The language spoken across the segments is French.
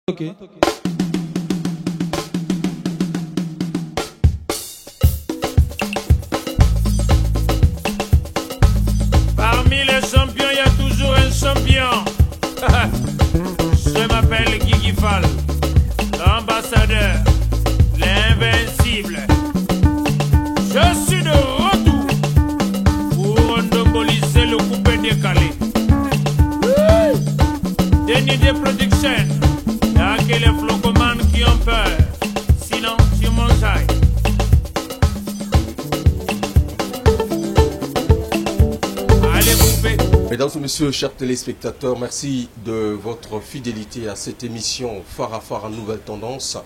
Ok. Parmi les champions, il y a toujours un champion. Je m'appelle Guigui Fall, l'ambassadeur, l'invincible. Je suis de retour pour endomboliser le coupé décalé. Denis de production, il y a que les flocomanes qui ont peur. Sinon, tu m'enjailles. Allez, coupé. Mesdames et messieurs, chers téléspectateurs, merci de votre fidélité à cette émission Phare à Phare à Nouvelle Tendance,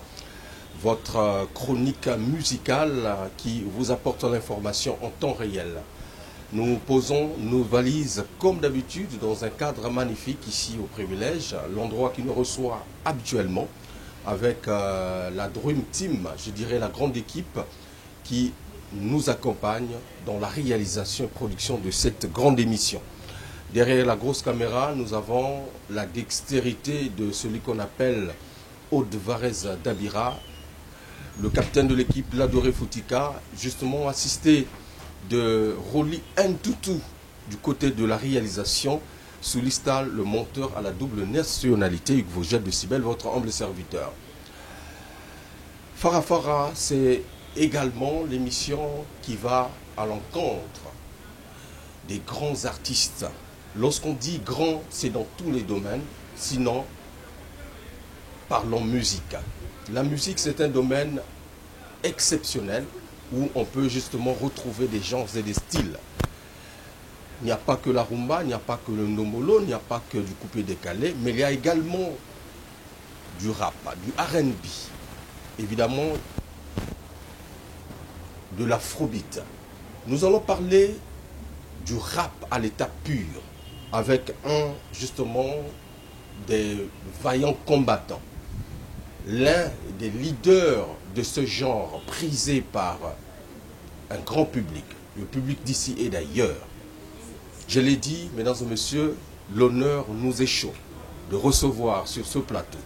votre chronique musicale qui vous apporte l'information en temps réel. Nous posons nos valises comme d'habitude dans un cadre magnifique ici au Privilège, l'endroit qui nous reçoit habituellement avec la Dream Team, je dirais la grande équipe qui nous accompagne dans la réalisation et production de cette grande émission. Derrière la grosse caméra, nous avons la dextérité de celui qu'on appelle Aude Varese Dabira, le capitaine de l'équipe Ladoré Foutika, justement assisté de Rolly Ntoutou du côté de la réalisation, sous Listal, le monteur à la double nationalité, Hugues Vogel de Cybèle, votre humble serviteur. Phare à Phare, c'est également l'émission qui va à l'encontre des grands artistes. Lorsqu'on dit grand, c'est dans tous les domaines, sinon, parlons musique. La musique, c'est un domaine exceptionnel où on peut justement retrouver des genres et des styles. Il n'y a pas que la rumba, il n'y a pas que le ndomolo, il n'y a pas que du coupé décalé, mais il y a également du rap, du R&B, évidemment de l'afrobeat. Nous allons parler du rap à l'état pur, avec justement des vaillants combattants. L'un des leaders de ce genre, prisé par un grand public, le public d'ici et d'ailleurs. Je l'ai dit, mesdames et messieurs, l'honneur nous est chaud de recevoir sur ce plateau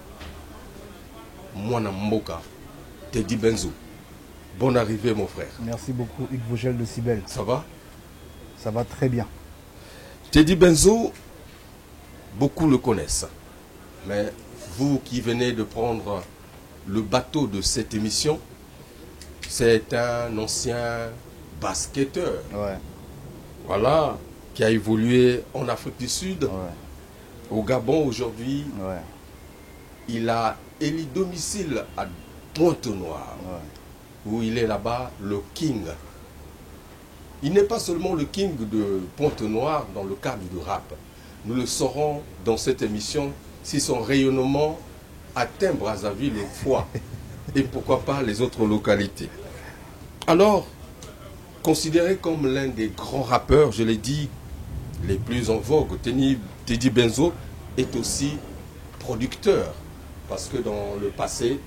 Mwana Mboka, Teddy Benzo. Bonne arrivée, mon frère. Merci beaucoup, Hugues Vogel de Cybèle. Ça va? Ça va très bien. Teddy Benzo, beaucoup le connaissent. Mais vous qui venez de prendre le bateau de cette émission, c'est un ancien basketteur. Ouais. Voilà, qui a évolué en Afrique du Sud, Ouais. au Gabon aujourd'hui. Ouais. Il a élu domicile à Pointe-Noire, Ouais. où il est là-bas le king. Il n'est pas seulement le king de Pointe-Noire dans le cadre du rap. Nous le saurons dans cette émission si son rayonnement atteint Brazzaville une fois et pourquoi pas les autres localités. Alors, considéré comme l'un des grands rappeurs, je l'ai dit, les plus en vogue, Teddy Benzo est aussi producteur. Parce que dans le passé,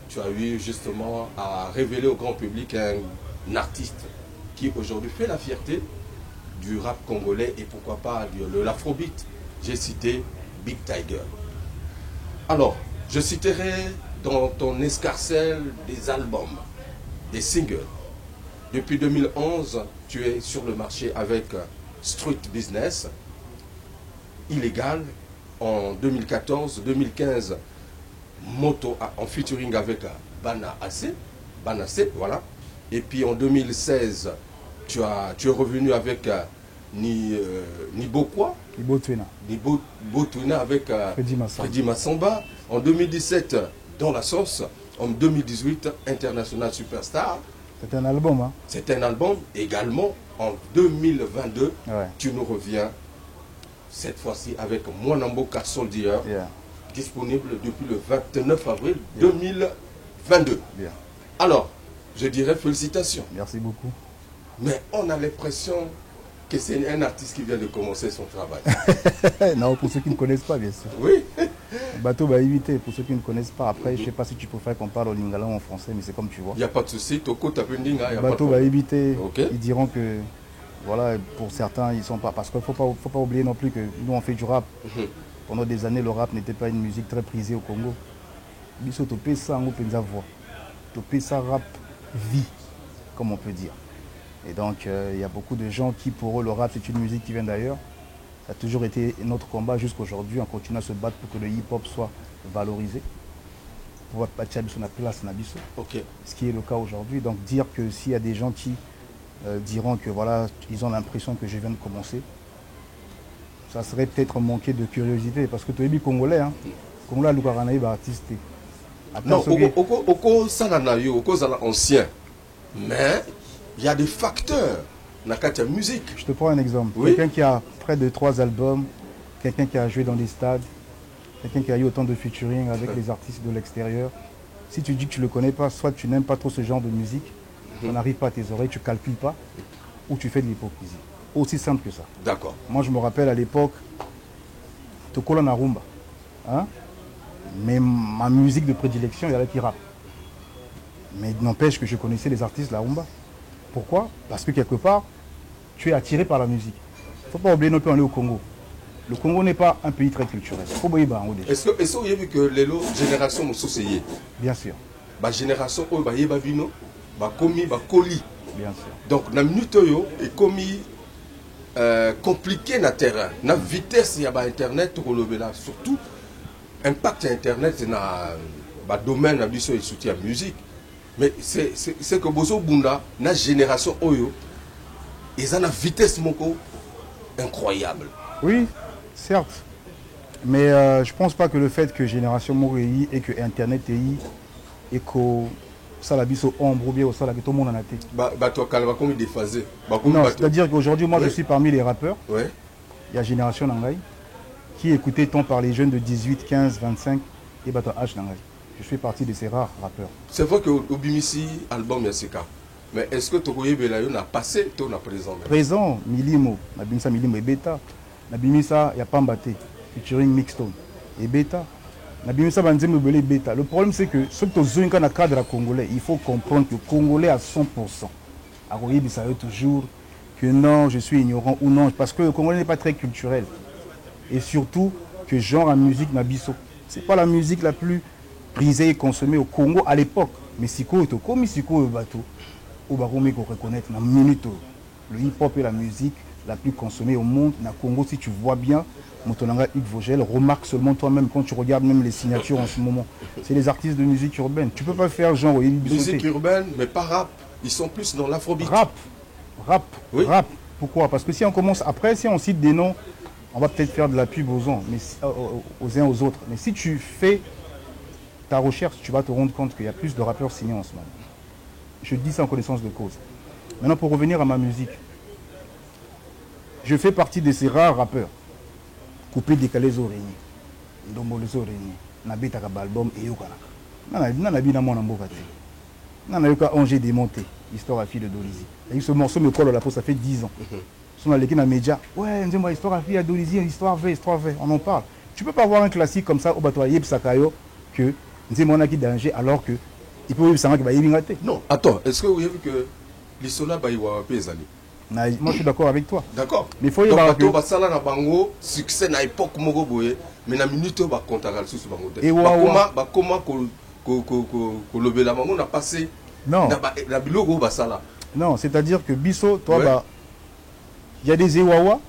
tu as eu justement à révéler au grand public un artiste qui aujourd'hui fait la fierté du rap congolais et pourquoi pas de l'afrobeat. J'ai cité Big Tiger. Alors, je citerai dans ton escarcelle des albums, des singles. Depuis 2011, tu es sur le marché avec Street Business, Illégal. En 2014-2015, Moto en featuring avec Bana AC, voilà. Et puis en 2016, tu es revenu avec Nibokwa, Ibo Twina. Botwina avec Freddy Massamba. Freddy Massamba. En 2017, Dans la sauce. En 2018, International Superstar. C'est un album, hein? C'est un album. Également, en 2022, Ouais. tu nous reviens, cette fois-ci avec Mwana Mboka Soldier, Yeah. disponible depuis le 29 avril 2022. Bien. Alors, je dirais félicitations. Merci beaucoup. Mais on a l'impression que c'est un artiste qui vient de commencer son travail. Non, pour ceux qui ne connaissent pas, bien sûr. Oui. Bateau va éviter, pour ceux qui ne connaissent pas. Après, je ne sais pas si tu préfères qu'on parle en lingala ou en français, mais c'est comme tu vois. Il n'y a pas de souci. Toko Tapendinga, il n'y a pas de Bateau va problème. éviter. Ok. Ils diront que, voilà, pour certains, ils sont pas. Parce qu'il ne faut pas oublier non plus que nous, on fait du rap. Mhm. Pendant des années, le rap n'était pas une musique très prisée au Congo. Biso topé ça en penza voix. Topé ça rap vie, comme on peut dire. Et donc, il y a beaucoup de gens qui, pour eux, le rap, c'est une musique qui vient d'ailleurs. Ça a toujours été notre combat jusqu'aujourd'hui. On continue à se battre pour que le hip-hop soit valorisé. Pour battre la place Nabiso. Ok. Ce qui est le cas aujourd'hui. Donc, dire que s'il y a des gens qui diront que voilà, ils ont l'impression que je viens de commencer, ça serait peut-être manquer de curiosité. Parce que tu es bien Congolais, hein. Congolais, le Guaranaï, artiste. Non, Oko Salanayo, Oko Zala ancien. Mais il y a des facteurs dans la musique. Je te prends un exemple. Oui. Quelqu'un qui a près de 3 albums, quelqu'un qui a joué dans des stades, quelqu'un qui a eu autant de featuring avec les artistes de l'extérieur. Si tu dis que tu ne le connais pas, soit tu n'aimes pas trop ce genre de musique, on n'arrive pas à tes oreilles, tu ne calcules pas, ou tu fais de l'hypocrisie. Aussi simple que ça. D'accord. Moi, je me rappelle à l'époque, Tokola Narumba. Hein? Mais ma musique de prédilection, il y avait qui rappe. Mais n'empêche que je connaissais les artistes de la rumba. Pourquoi? Parce que quelque part, tu es attiré par la musique. Il ne faut pas oublier non plus aller au Congo. Le Congo n'est pas un pays très culturel. Est-ce que vous avez vu que les générations sont associées? Bien sûr. La génération, oh, bah, yeba vino, bah, komi, bah, koli. Bien sûr. Donc, la minute, yo, est commis compliqué na terrain. La vitesse, il y a Internet, surtout, impact Internet dans le domaine de soutien à la musique. Mais c'est que Bozo Bunda, la génération Oyo, ils ont une vitesse incroyable. Oui, certes. Mais je ne pense pas que le fait que Génération Moréi et que Internet et que ça la biso ombre ou bien ça la tout le monde en a été. Non, c'est-à-dire qu'aujourd'hui, moi, je suis parmi les rappeurs. Ouais. Il y a Génération Nangaï qui écoutait tant par les jeunes de 18, 15, 25 et Bato H Nangaï. Je fais partie de ces rares rappeurs. C'est vrai que Obimisi, album Yassika. Mais est-ce que Tokoye Belayo n'a passé ou n'a présent? Présent, Milimo, Nabimisa Milimo et Beta. Nabimisa Yapambate, featuring Mixstone et Beta. Nabimisa Banzemo Belé Beta. Le problème c'est que ce que tu as dans le cadre congolais, il faut comprendre que Congolais à 100%. À Royébisa toujours que non, je suis ignorant ou non, parce que le Congolais n'est pas très culturel. Et surtout que genre en musique Nabiso. Ce n'est pas la musique la plus prisée et consommée au Congo à l'époque. Mais si tu as comme si tu as bateau, au Baroumé qu'on reconnaître dans minute le hip-hop est la musique la plus consommée au monde. Dans le Congo, si tu vois bien, Motonanga Hugues Vogel, remarque seulement toi-même quand tu regardes même les signatures en ce moment. C'est les artistes de musique urbaine. Tu ne peux pas faire genre musique urbaine, mais pas rap. Ils sont plus dans l'afrobeat. Rap. Oui. Rap. Pourquoi? Parce que si on commence après, si on cite des noms, on va peut-être faire de la pub aux uns, aux autres. Mais si tu fais ta recherche, tu vas te rendre compte qu'il y a plus de rappeurs signés en ce moment. Je dis ça en connaissance de cause. Maintenant, pour revenir à ma musique, je fais partie de ces rares rappeurs. Coupé, décalé, zorégné. Ndombo le zorégné. Nabeta ka album et yokana. Nanabi na mon ambokate. Nanayoka Angers démonté. Histoire à fille de Dolizy. Et ce morceau me colle à la peau, ça fait 10 ans. Son à l'équipe dans les médias. Ouais, dis-moi, histoire à fille à Dolizy, histoire V, on en parle. Tu peux pas avoir un classique comme ça au bateau Yeb Sakayo que dis-moi on a qui danger alors que il peut savoir qu'il va y rater. Non, attends, est-ce que vous avez vu que l'Isola va y avoir des années? Moi je suis d'accord avec toi. D'accord. Mais il faut y avoir que basala na bango succès na époque mogo boye mais na minute ba kontakal sous bango. Et comment ko lobela bango na passé. Non. Na bilogo basala. Non, c'est-à-dire que Bisso, toi, ouais. Il y a des Ewawa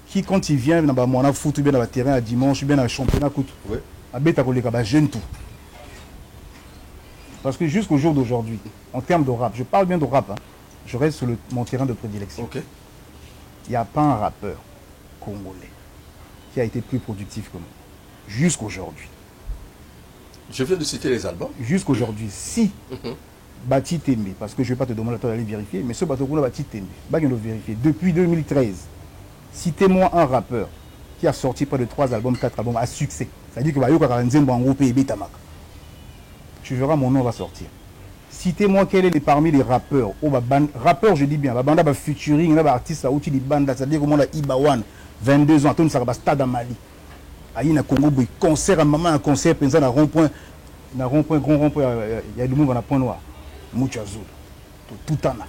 qui, quand ils viennent dans le foot, bien dans le terrain à dimanche, bien dans le championnat, jeune tout. Parce que jusqu'au jour d'aujourd'hui, en termes de rap, je parle bien de rap, hein, je reste sur mon terrain de prédilection. Okay. Il n'y a pas un rappeur congolais qui a été plus productif que moi. Jusqu'aujourd'hui. Je viens de citer les albums. Jusqu'aujourd'hui, si Bati Tembe, parce que je ne vais pas te demander d'aller vérifier, mais ce bateau Bati Tembe, vérifier. Depuis 2013, citez-moi un rappeur qui a sorti près de 3 albums, 4 albums à succès. C'est-à-dire que tu verras mon nom va sortir. Citez-moi quel est parmi les rappeurs. Rappeurs, je dis bien, la bande featuring, l'artiste, c'est-à-dire que moi, Ibawan, 22 ans, tout ça va stade à Mali. Aïe, na Congo, concert à maman, un concert, pensant à rond-point, grand rond-point, il y a du monde dans la point noir. Mouchazou, tout en a.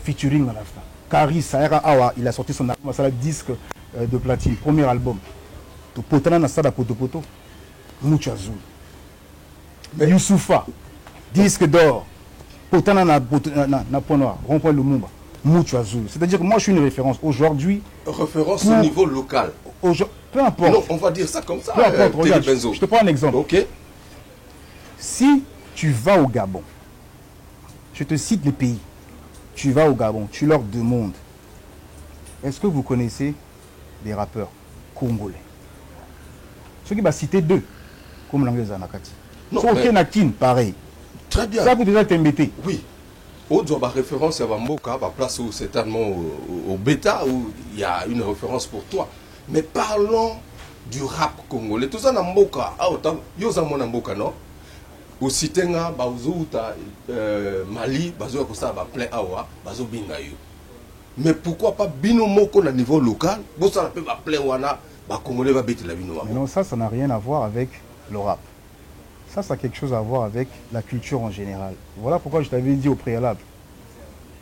Featuring à la fin. Karis, Saera Awa, il a sorti son album, ça disque de platine, premier album. potana na sada poto mucho azul. Youssoufa, disque d'or, potana na point noir, rond-point Lumumba, mucho azul. C'est-à-dire que moi je suis une référence aujourd'hui. Référence au niveau local. Peu importe. Non, on va dire ça comme ça. Peu importe, regarde, je te prends un exemple. Ok. Si tu vas au Gabon, je te cite les pays, tu vas au Gabon, tu leur demandes, est-ce que vous connaissez des rappeurs congolais? Ceux qui vont citer deux, comme l'anglais Anakati. Non, ok, Nakin, pareil. Très bien. Ça vous déjà t'embêter. Oui. Autre référence à Mboka, place où certainement au bêta, où il y a une référence pour toi. Mais parlons du rap congolais. Tout ça dans Mboka. Ah, autant, yosa mon Mboka, non? Au Sitenga, Bazouta, Mali, Bazouta, ça va plein awa, Bazou Bingayu. Mais pourquoi pas Bino Moko à niveau local? Bon, ça peut pas plein wana, Congolais va bêter la Bino. Mais non, ça n'a rien à voir avec le rap. Ça a quelque chose à voir avec la culture en général. Voilà pourquoi je t'avais dit au préalable.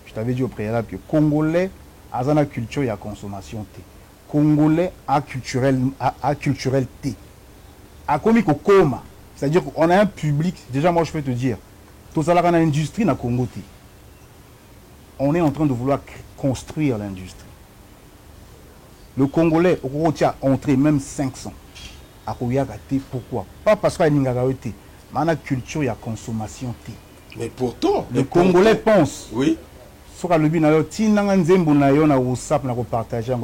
Je t'avais dit au préalable que Congolais a une culture et la consommation thé. Congolais a culturel thé. A comme Koma. C'est-à-dire qu'on a un public, déjà moi je peux te dire, tout ça là, on a une industrie dans Congo thé. On est en train de vouloir construire l'industrie. Le Congolais, au a entré même 500. À thé, pourquoi? Pas parce qu'il y a une thé, mais on a culture et la consommation thé. Mais pourtant, le Congolais pense. Oui.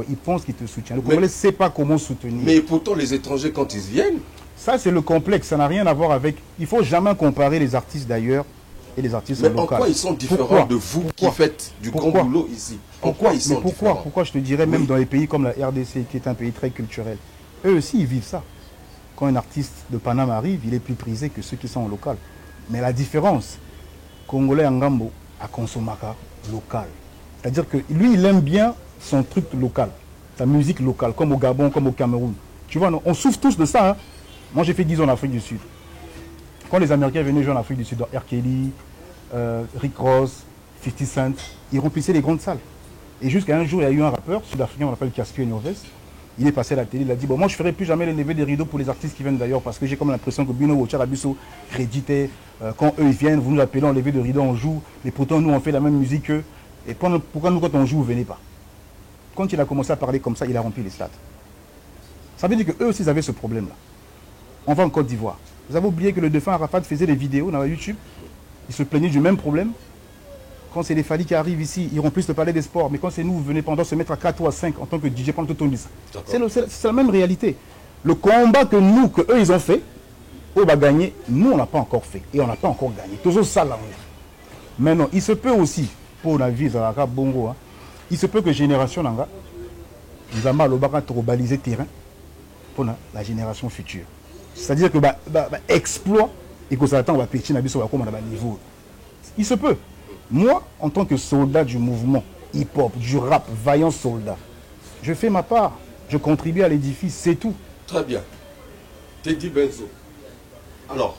Il pense qu'il te soutient. Le Congolais ne sait pas comment soutenir. Mais pourtant, les étrangers, quand ils viennent... Ça, c'est le complexe. Ça n'a rien à voir avec... Il ne faut jamais comparer les artistes d'ailleurs et les artistes locaux. Mais en quoi ils sont différents de vous qui faites du grand boulot ici? Pourquoi ils sont différents? Pourquoi je te dirais, même dans les pays comme la RDC, qui est un pays très culturel, eux aussi, ils vivent ça. Quand un artiste de Panama arrive, il est plus prisé que ceux qui sont en local. Mais la différence, Congolais Ngambo à Consomaka local. C'est-à-dire que lui, il aime bien son truc local, sa musique locale, comme au Gabon, comme au Cameroun. Tu vois, on souffre tous de ça. Hein. Moi, j'ai fait 10 ans en Afrique du Sud. Quand les Américains venaient jouer en Afrique du Sud, R. Kelly, Rick Ross, 50 Cent, ils remplissaient les grandes salles. Et jusqu'à un jour, il y a eu un rappeur sud-africain, on l'appelle Caspio Norves. Il est passé à la télé, il a dit bon, moi je ne ferai plus jamais les levées des rideaux pour les artistes qui viennent d'ailleurs parce que j'ai comme l'impression que Bino Ocharabiso créditait quand eux ils viennent, vous nous appelez en levée de rideaux, on joue, mais pourtant nous on fait la même musique qu'eux. Et pourquoi nous quand on joue, vous ne venez pas? Quand il a commencé à parler comme ça, il a rempli les stades. Ça veut dire qu'eux aussi ils avaient ce problème-là. On va en Côte d'Ivoire. Vous avez oublié que le défunt Arafat faisait des vidéos dans YouTube, il se plaignait du même problème. Quand c'est les Fali qui arrivent ici, ils remplissent le palais des sports. Mais quand c'est nous, vous venez pendant se mettre à 4 ou à 5 en tant que DJ pendant tout c'est la même réalité. Le combat que nous, que eux, ils ont fait, eux va gagner, nous, on n'a pas encore fait. Et on n'a pas encore gagné. Toujours ça là. Maintenant, il se peut aussi, pour la vie, Bongo, hein, il se peut que génération Nanga, nous avons mal au baliser terrain pour la génération future. C'est-à-dire que exploit et que ça attend, on va pécher sur le niveau. Il se peut. Moi, en tant que soldat du mouvement hip-hop, du rap, vaillant soldat, je fais ma part. Je contribue à l'édifice, c'est tout. Très bien. Teddy Benzo. Alors,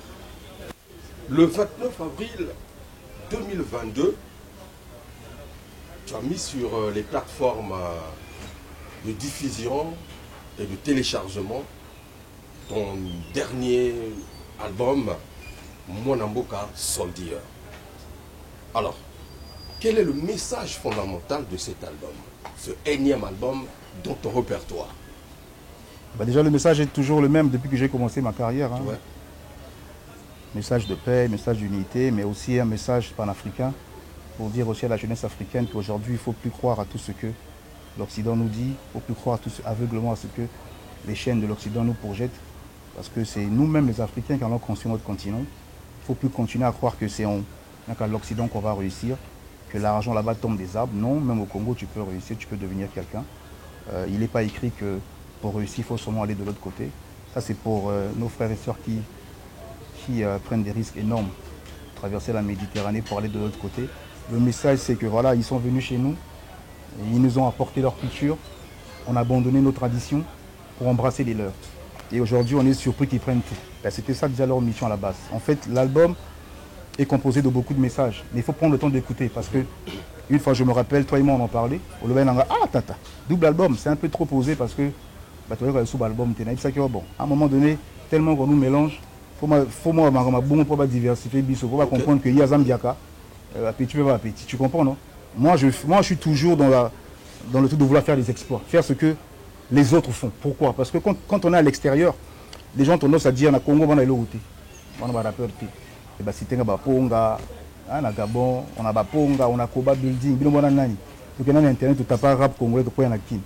le 29 avril 2022, tu as mis sur les plateformes de diffusion et de téléchargement ton dernier album, Mwanamboka Soldier. Alors, quel est le message fondamental de cet album, ce énième album dans ton répertoire? Déjà, le message est toujours le même depuis que j'ai commencé ma carrière. Hein. Ouais. Message de paix, message d'unité, mais aussi un message panafricain pour dire aussi à la jeunesse africaine qu'aujourd'hui, il ne faut plus croire à tout ce que l'Occident nous dit, il ne faut plus croire aveuglement à ce que les chaînes de l'Occident nous projettent, parce que c'est nous-mêmes les Africains qui allons construire notre continent. Il ne faut plus continuer à croire que c'est qu'à l'Occident qu'on va réussir, que l'argent là-bas tombe des arbres. Non, même au Congo, tu peux réussir, tu peux devenir quelqu'un. Il n'est pas écrit que pour réussir, il faut seulement aller de l'autre côté. Ça, c'est pour nos frères et sœurs qui prennent des risques énormes, traverser la Méditerranée pour aller de l'autre côté. Le message, c'est que voilà, ils sont venus chez nous, et ils nous ont apporté leur culture, on a abandonné nos traditions pour embrasser les leurs. Et aujourd'hui, on est surpris qu'ils prennent tout. C'était ça déjà leur mission à la base. En fait, l'album est composé de beaucoup de messages. Mais il faut prendre le temps d'écouter parce que, une fois, je me rappelle, toi et moi, on en parlait. Au Lobel, on a ah, tata, double album, c'est un peu trop posé parce que bah tu vois que sous album t'es ça qui est bon. À un moment donné, tellement qu'on nous mélange, faut moi bon pour pas diversifier biso, faut pas comprendre que y a Zambiaka, appétit pas appétit. Tu comprends non? Moi je suis toujours dans le truc de vouloir faire des exploits, faire ce que les autres font. Pourquoi? Parce que quand on est à l'extérieur, les gens ont tendance à dire na Congo on a l'autre. On a rappeur et bah si t'es ba ponga, na Gabon, on a ba ponga, on a Koba building, bino bona nani. Donc on a internet tu tapes rap congolais pour na kin.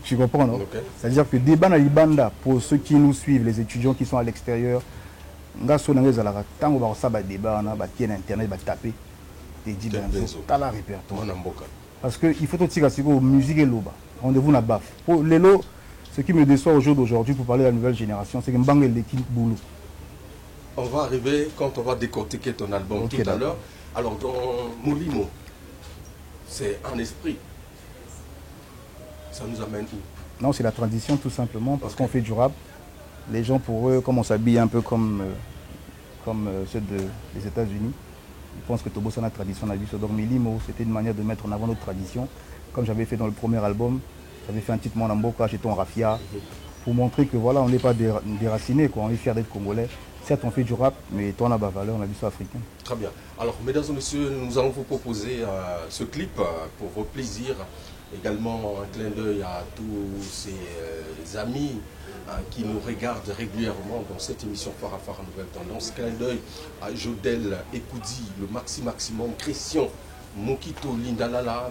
Tu comprends non? Okay. C'est-à-dire que débat na libanda pour ceux qui nous suivent, les étudiants qui sont à l'extérieur, nga so na ngezala tango ba ça ba débat na ba tien internet ba taper. Te dit Benzo, t'as la répertoire. Parce que il faut tout tirer sur musique et loba. Rendez-vous na baf. Pour Lelo, ce qui me déçoit au jour d'aujourd'hui pour parler de la nouvelle génération, c'est que Mbang et l'équipe boulot. On va arriver quand on va décortiquer ton album okay, tout à l'heure. Alors dans Molimo, c'est un esprit. Ça nous amène où? Non, c'est la tradition tout simplement parce qu'on fait du rap. Les gens pour eux, comme on s'habille un peu comme ceux des États-Unis, ils pensent que Tobo c'est la tradition. Donc Molimo, c'était une manière de mettre en avant notre tradition. Comme j'avais fait dans le premier album, j'avais fait un titre Monamboka chez ton Rafia pour montrer que voilà, on n'est pas déraciné, quoi. On est fiers d'être congolais. Certes, on fait du rap, mais toi, on a la valeur, on a vu ça africain. Très bien. Alors, mesdames et messieurs, nous allons vous proposer ce clip pour vos plaisirs. Également, un clin d'œil à tous ces amis qui nous regardent régulièrement dans cette émission Farafara Nouvelle Tendance. Clin d'œil à Jodel Ekoudi, le maximum, Christian Mokito Lindalala,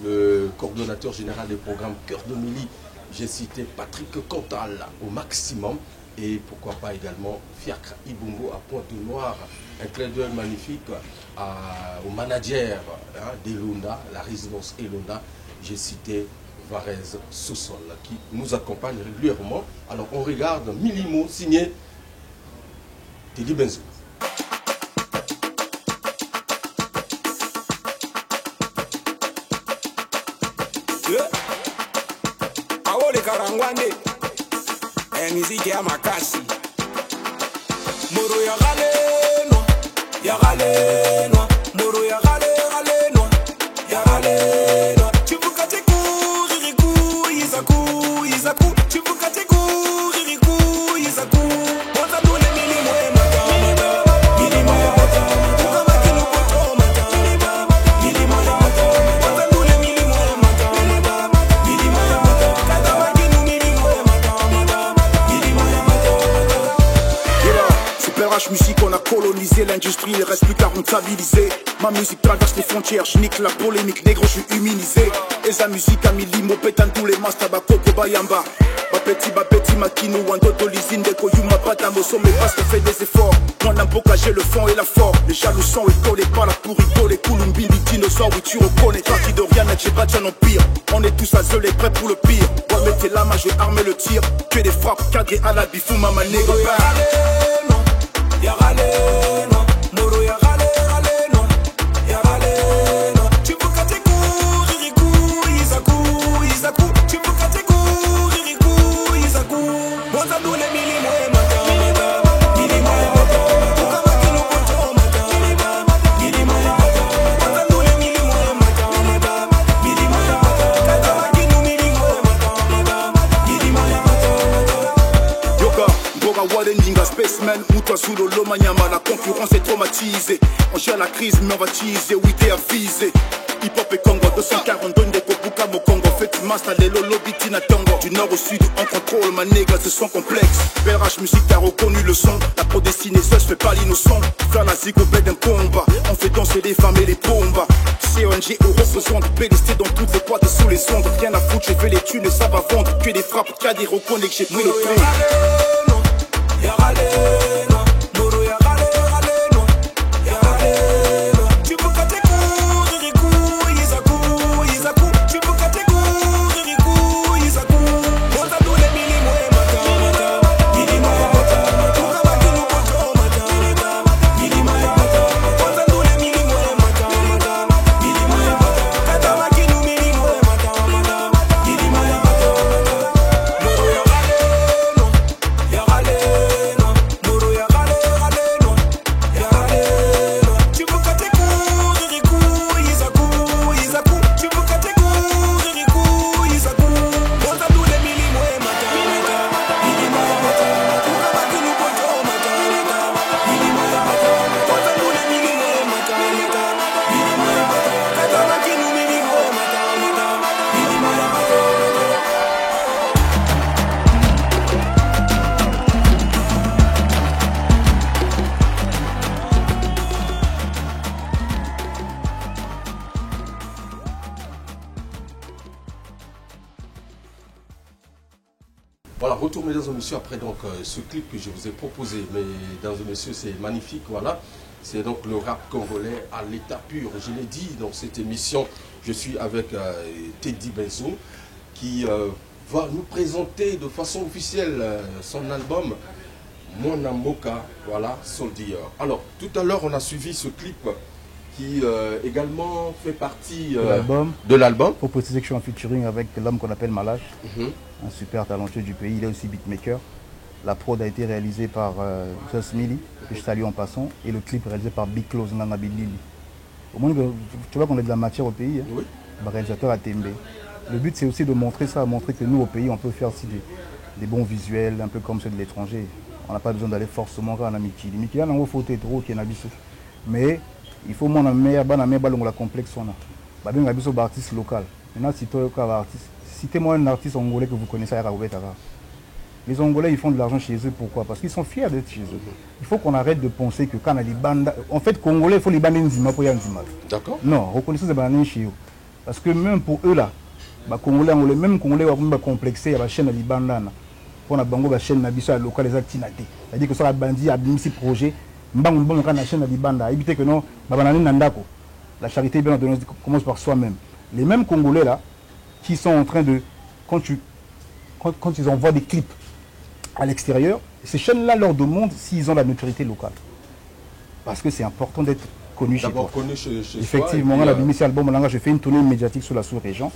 le coordonnateur général des programmes Cœur de Mili. J'ai cité Patrick Cantal au maximum. Et pourquoi pas également Fiacre Ibungo à Pointe-Noire. Un clin d'œil magnifique au manager d'Elonda, la résidence Elonda. J'ai cité Varese Sossol qui nous accompagne régulièrement. Alors on regarde Milimo signé Teddy Benzo. Miziki ya makasi Moro ya galenwa Ya galenwa Moro ya galenwa Ya galenwa Chibuka teku Ririku Izaku Chibuka teku Ririku Izaku Wata dule milimo emata Milimo emata Ukama kinu poto mata Milimo emata Wata dule milimo emata Milimo emata Kata wakinu milimo emata Super H musique, on a colonisé l'industrie, il reste plus qu'à rentabiliser. Ma musique traverse les frontières, je nique la polémique, négro, je suis immunisé. Et sa musique a mis limo, pétant tous les masters, bakoko, bayamba. Bapeti, makino, wandoto, lisine, deko, yuma, patamoso, mais parce que fait des efforts. Moi, n'importe j'ai le fond et la force. Les jaloux sont écolés par la pour rigoler, Kouloumbili, dinosaure, oui, tu reconnais. Parti de rien, j'ai pas déjà non pire. On est tous azelés, prêts pour le pire. Moi, mettez la main, je vais armer le tir. Que des frappes, cadrées à la bifou, maman, négro, Ya galeno, moro ya galeno, ya galeno. Chibuka teku, ririku, izaku. Chibuka teku, ririku, izaku. Wata dule milimo emata, milimo emata. Ukama kinu poto mata, milimo emata. Wata dule milimo emata, milimo emata. Kata wakinu milimo emata, milimo emata. Yoka, Boga Wade Ninga Spaceman. Sous le Lomanyama, la concurrence est traumatisée. On gère la crise, mais on va teaser, oui, t'es avisé. Hip hop et Congo, 242 Ndeko Buka Mokongo. Fait du master, les Lolo Bitina Tango. Du nord au sud, on contrôle ma nègre, ce son complexe. Belrach musique, t'as reconnu le son. La pro destinée, seule, je fais pas l'innocent. Faire la zig au bled d'un combat. On fait danser les femmes et les bombas. CONG au représente, PDC dans toutes les boîtes et sous les ondes. Rien à foutre, j'ai fait les thunes, ça va vendre. Que des frappes, qu'à des reconnais que j'ai pris le ton. Ya galeno, moro ya galeno, ya galeno. Chibuka teku, ririku, izaku. Chibuka teku, ririku, izaku. Wata dule milimo emata, milimo emata. Ukama kinu poto mata, milimo emata. Wata dule milimo emata, milimo emata. Kata wakinu milimo emata, milimo emata. Moro ya galeno, ya mesdames et messieurs, après donc ce clip que je vous ai proposé, mais mesdames et messieurs, c'est magnifique, voilà. C'est donc le rap congolais à l'état pur. Je l'ai dit dans cette émission, je suis avec Teddy Benzo qui va nous présenter de façon officielle son album Mwana Mboka, voilà, Soldier. Alors, tout à l'heure, on a suivi ce clip qui également fait partie de l'album. Il faut préciser que je suis en featuring avec l'homme qu'on appelle Malache, un super talentueux du pays. Il est aussi beatmaker. La prod a été réalisée par Just Millie, que je salue en passant, et le clip réalisé par Big Close Nana Bilili. Au moins, tu vois qu'on a de la matière au pays, hein. Oui. Le réalisateur a Tembe. Le but, c'est aussi de montrer ça, montrer que nous, au pays, on peut faire aussi des bons visuels, un peu comme ceux de l'étranger. On n'a pas besoin d'aller forcément à Mikili. Mikili, on a un photo trop qui est Nabiso. Mais il faut mon meilleur la complexe on a. Bien Nabiso artiste local. Maintenant, si tu es un artiste, citez-moi un artiste angolais que vous connaissez à Raoubetara. Les Angolais, ils font de l'argent chez eux. Pourquoi? Parce qu'ils sont fiers d'être chez eux. Il faut qu'on arrête de penser que quand on a des bandes... En fait, Congolais, il faut les bandes Nzima pour y aller. D'accord. Non, reconnaissez ces bandes chez eux. Parce que même pour eux, là, Congolais, même Congolais, ils sont complexés, il y a la chaîne de bandes. Pour la bango, la chaîne de local, les actinate. C'est-à-dire que ça, la bandit a bien ces projets. Mbango, la chaîne de bandes. Évitez que non, la charité bien commence par soi-même. Les mêmes Congolais, là, qui sont en train de... Quand ils envoient des clips à l'extérieur, ces chaînes-là leur demandent s'ils ont la notoriété locale. Parce que c'est important d'être connu chez toi. Connu chez effectivement, on a mis album, je fais une tournée médiatique sur la sous-région.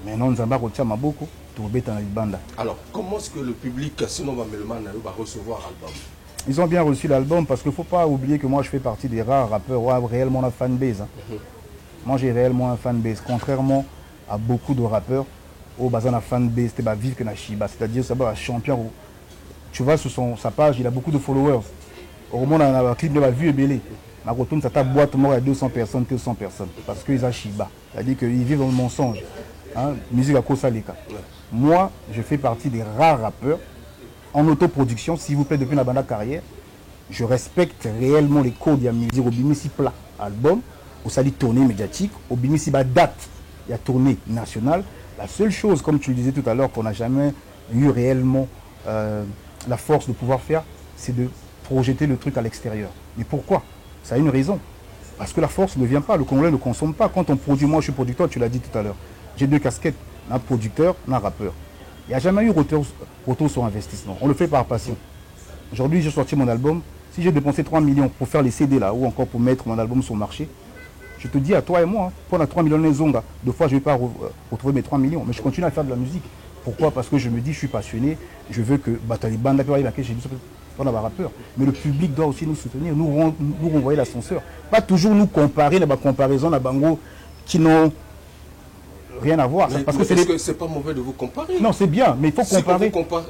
Maintenant, nous avons retiré beaucoup pour bêta banda. Alors, comment est-ce que le public, sinon va recevoir l'album? Ils ont bien reçu l'album parce qu'il ne faut pas oublier que moi, je fais partie des rares rappeurs où réellement la fanbase. Hein. Moi, j'ai réellement un fanbase, contrairement à beaucoup de rappeurs où bazan a fanbase, c'est vivre que na Shiba, c'est-à-dire c'est un champion. Tu vois, sur sa page, il a beaucoup de followers. Au moment où on a un clip de la vue est belé. Ma retourne, ça tape boîte mort à 200 personnes, 200 personnes. Parce qu'ils ont Shiba. C'est-à-dire qu'ils vivent dans le mensonge. Hein? Musique à Kosa Leka. Moi, je fais partie des rares rappeurs en autoproduction, s'il vous plaît, depuis la bande carrière. Je respecte réellement les codes de la musique. Au Bimisi plat album, au sali tournée médiatique, au Bimisi date, il y a tournée nationale. La seule chose, comme tu le disais tout à l'heure, qu'on n'a jamais eu réellement la force de pouvoir faire, c'est de projeter le truc à l'extérieur. Mais pourquoi? Ça a une raison. Parce que la force ne vient pas, le Congolais ne consomme pas. Quand on produit, moi je suis producteur, tu l'as dit tout à l'heure. J'ai deux casquettes, un producteur, un rappeur. Il n'y a jamais eu retour sur investissement. On le fait par passion. Aujourd'hui, j'ai sorti mon album. Si j'ai dépensé 3 millions pour faire les CD là, ou encore pour mettre mon album sur le marché, je te dis à toi et moi, pour la 3 millions de zonga, deux fois je ne vais pas retrouver mes 3 millions. Mais je continue à faire de la musique. Pourquoi? Parce que je me dis, je suis passionné, je veux que Bataliban, on a un rappeur. Mais le public doit aussi nous soutenir, nous renvoyer l'ascenseur. Pas toujours nous comparer, la comparaison, la bango, qui n'ont rien à voir. Mais, parce mais que c'est pas mauvais de vous comparer. Non, c'est bien, mais il faut comparer.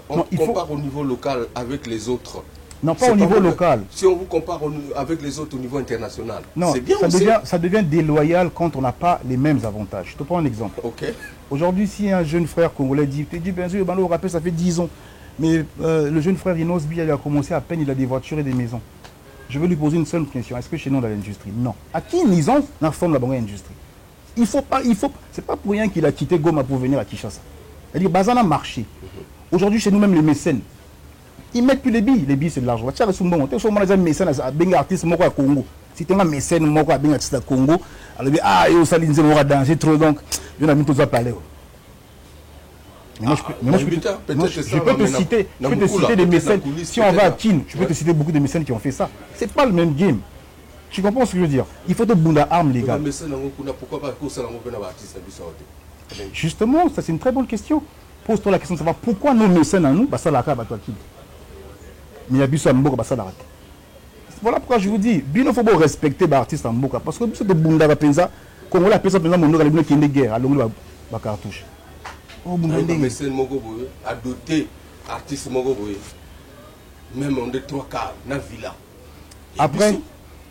On compare au niveau local avec les autres. Non, pas au niveau local. Si on vous compare avec les autres au niveau international, c'est bien aussi. Ça devient déloyal quand on n'a pas les mêmes avantages. Je te prends un exemple. Ok. Aujourd'hui, si un jeune frère congolais dit, bien sûr, au rappel, ça fait 10 ans. Mais le jeune frère Inosbi, il a commencé à peine, il a des voitures et des maisons. Je veux lui poser une seule question. Est-ce que chez nous, dans l'industrie? Non. À qui ils ont la forme de la industrie? C'est pas pour rien qu'il a quitté Goma pour venir à Kinshasa. C'est-à-dire, Bazan a marché. Aujourd'hui, chez nous, même les mécènes, ils mettent plus les billes. Les billes, c'est de l'argent. Tu as un mécène, un artiste, moi, à Congo. Si tu as un mécène, moi, à un artiste à Congo, alors, il y a un danger trop, donc, il y a tous à parler. Je peux te citer des mécènes. Si on va à Kin, je peux te citer beaucoup de mécènes qui ont fait ça. C'est pas le même game. Tu comprends ce que je veux dire? Il faut te bounder arme, les gars. Justement, ça c'est une très bonne question. Pose-toi la question de savoir pourquoi nos mécènes à nous, ça la carte à toi qui. Mais il y a Bissou Mboka, ça la rate. Voilà pourquoi je vous dis, il faut respecter l'artiste en Mboka. Parce que Bissou de Bunda Penza, quand on l'a pensé, on a une guerre, alors on va cartouche. Oh, mécène Mogoboye, adopté artiste Mogoboye, même on est 3 quarts, dans la villa.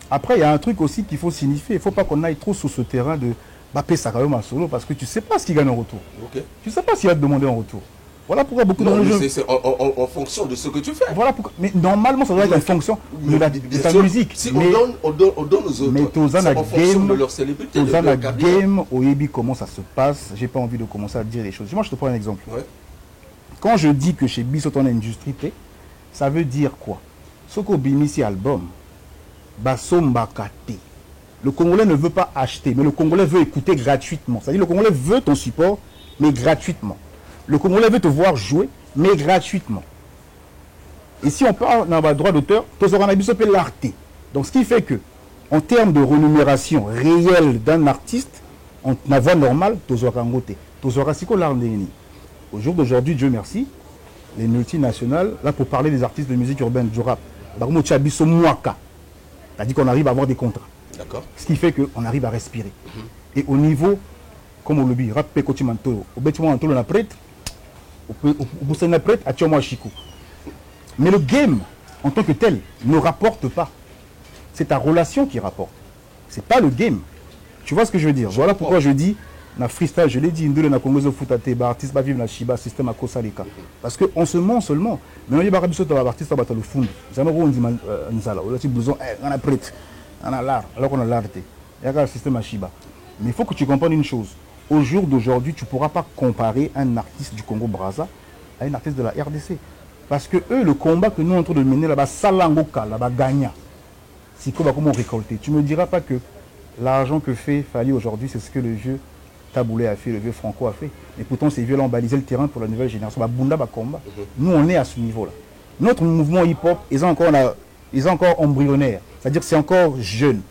Après, il y a un truc aussi qu'il faut signifier. Il ne faut pas qu'on aille trop sur ce terrain de Mbappé Sakayoma solo parce que tu ne sais pas ce qu'il gagne en retour. Okay. Tu ne sais pas s'il va te demander en retour. Voilà pourquoi beaucoup de gens. C'est en fonction de ce que tu fais. Voilà pourquoi. Mais normalement, ça doit être en fonction de ta musique. Si on donne aux autres, mais c'est en fonction de leur célébrité. Dans la game, au Yebi, comment ça se passe. J'ai pas envie de commencer à dire des choses. Moi, je te prends un exemple. Ouais. Quand je dis que chez Bissot on a une industrie, ça veut dire quoi? Ce qu'on bimisi album, Basombakate. Le Congolais ne veut pas acheter, mais le Congolais veut écouter gratuitement. C'est-à-dire le Congolais veut ton support, mais gratuitement. Le Congolais veut te voir jouer, mais gratuitement. Et si on parle dans le droit d'auteur, tous aurons habitué à l'arté. Donc ce qui fait que, en termes de rémunération réelle d'un artiste, en la voie normale, tous aurons goûté. Tous aurons si qu'on l'a. Au jour d'aujourd'hui, Dieu merci, les multinationales, là pour parler des artistes de musique urbaine, du rap, c'est-à-dire qu'on arrive à avoir des contrats. D'accord. Ce qui fait qu'on arrive à respirer. Et au niveau, comme on le dit, rap Pekotimanto, au bâtiment on a prête, au Boussana prête, à Tchomwa Chikou. Mais le game, en tant que tel, ne rapporte pas. C'est ta relation qui rapporte. C'est pas le game. Tu vois ce que je veux dire? Voilà pourquoi je dis, na freestyle, je l'ai dit, Ndule na Congo Futate, artiste va vivre na Shiba, système à Kosaleka. Parce qu'on se ment seulement. Mais on y va rabiso ta artiste va le fond. Jamais on dit nzala, on a petit besoin, on a prête, on a l'art, alors qu'on a l'art. Il y a un système à Shiba. Mais il faut que tu comprennes une chose. Au jour d'aujourd'hui, tu ne pourras pas comparer un artiste du Congo-Brazza à un artiste de la RDC. Parce que eux, le combat que nous sommes en train de mener là-bas, Salangoka, là-bas, Gagna, c'est comment récolter. Tu ne me diras pas que l'argent que fait Fali aujourd'hui, c'est ce que le vieux Taboulé a fait, le vieux Franco a fait. Et pourtant, ces vieux-là ont balisé le terrain pour la nouvelle génération. Bunda, combat. Nous, on est à ce niveau-là. Notre mouvement hip-hop, ils sont encore embryonnaires. C'est-à-dire que c'est encore jeune.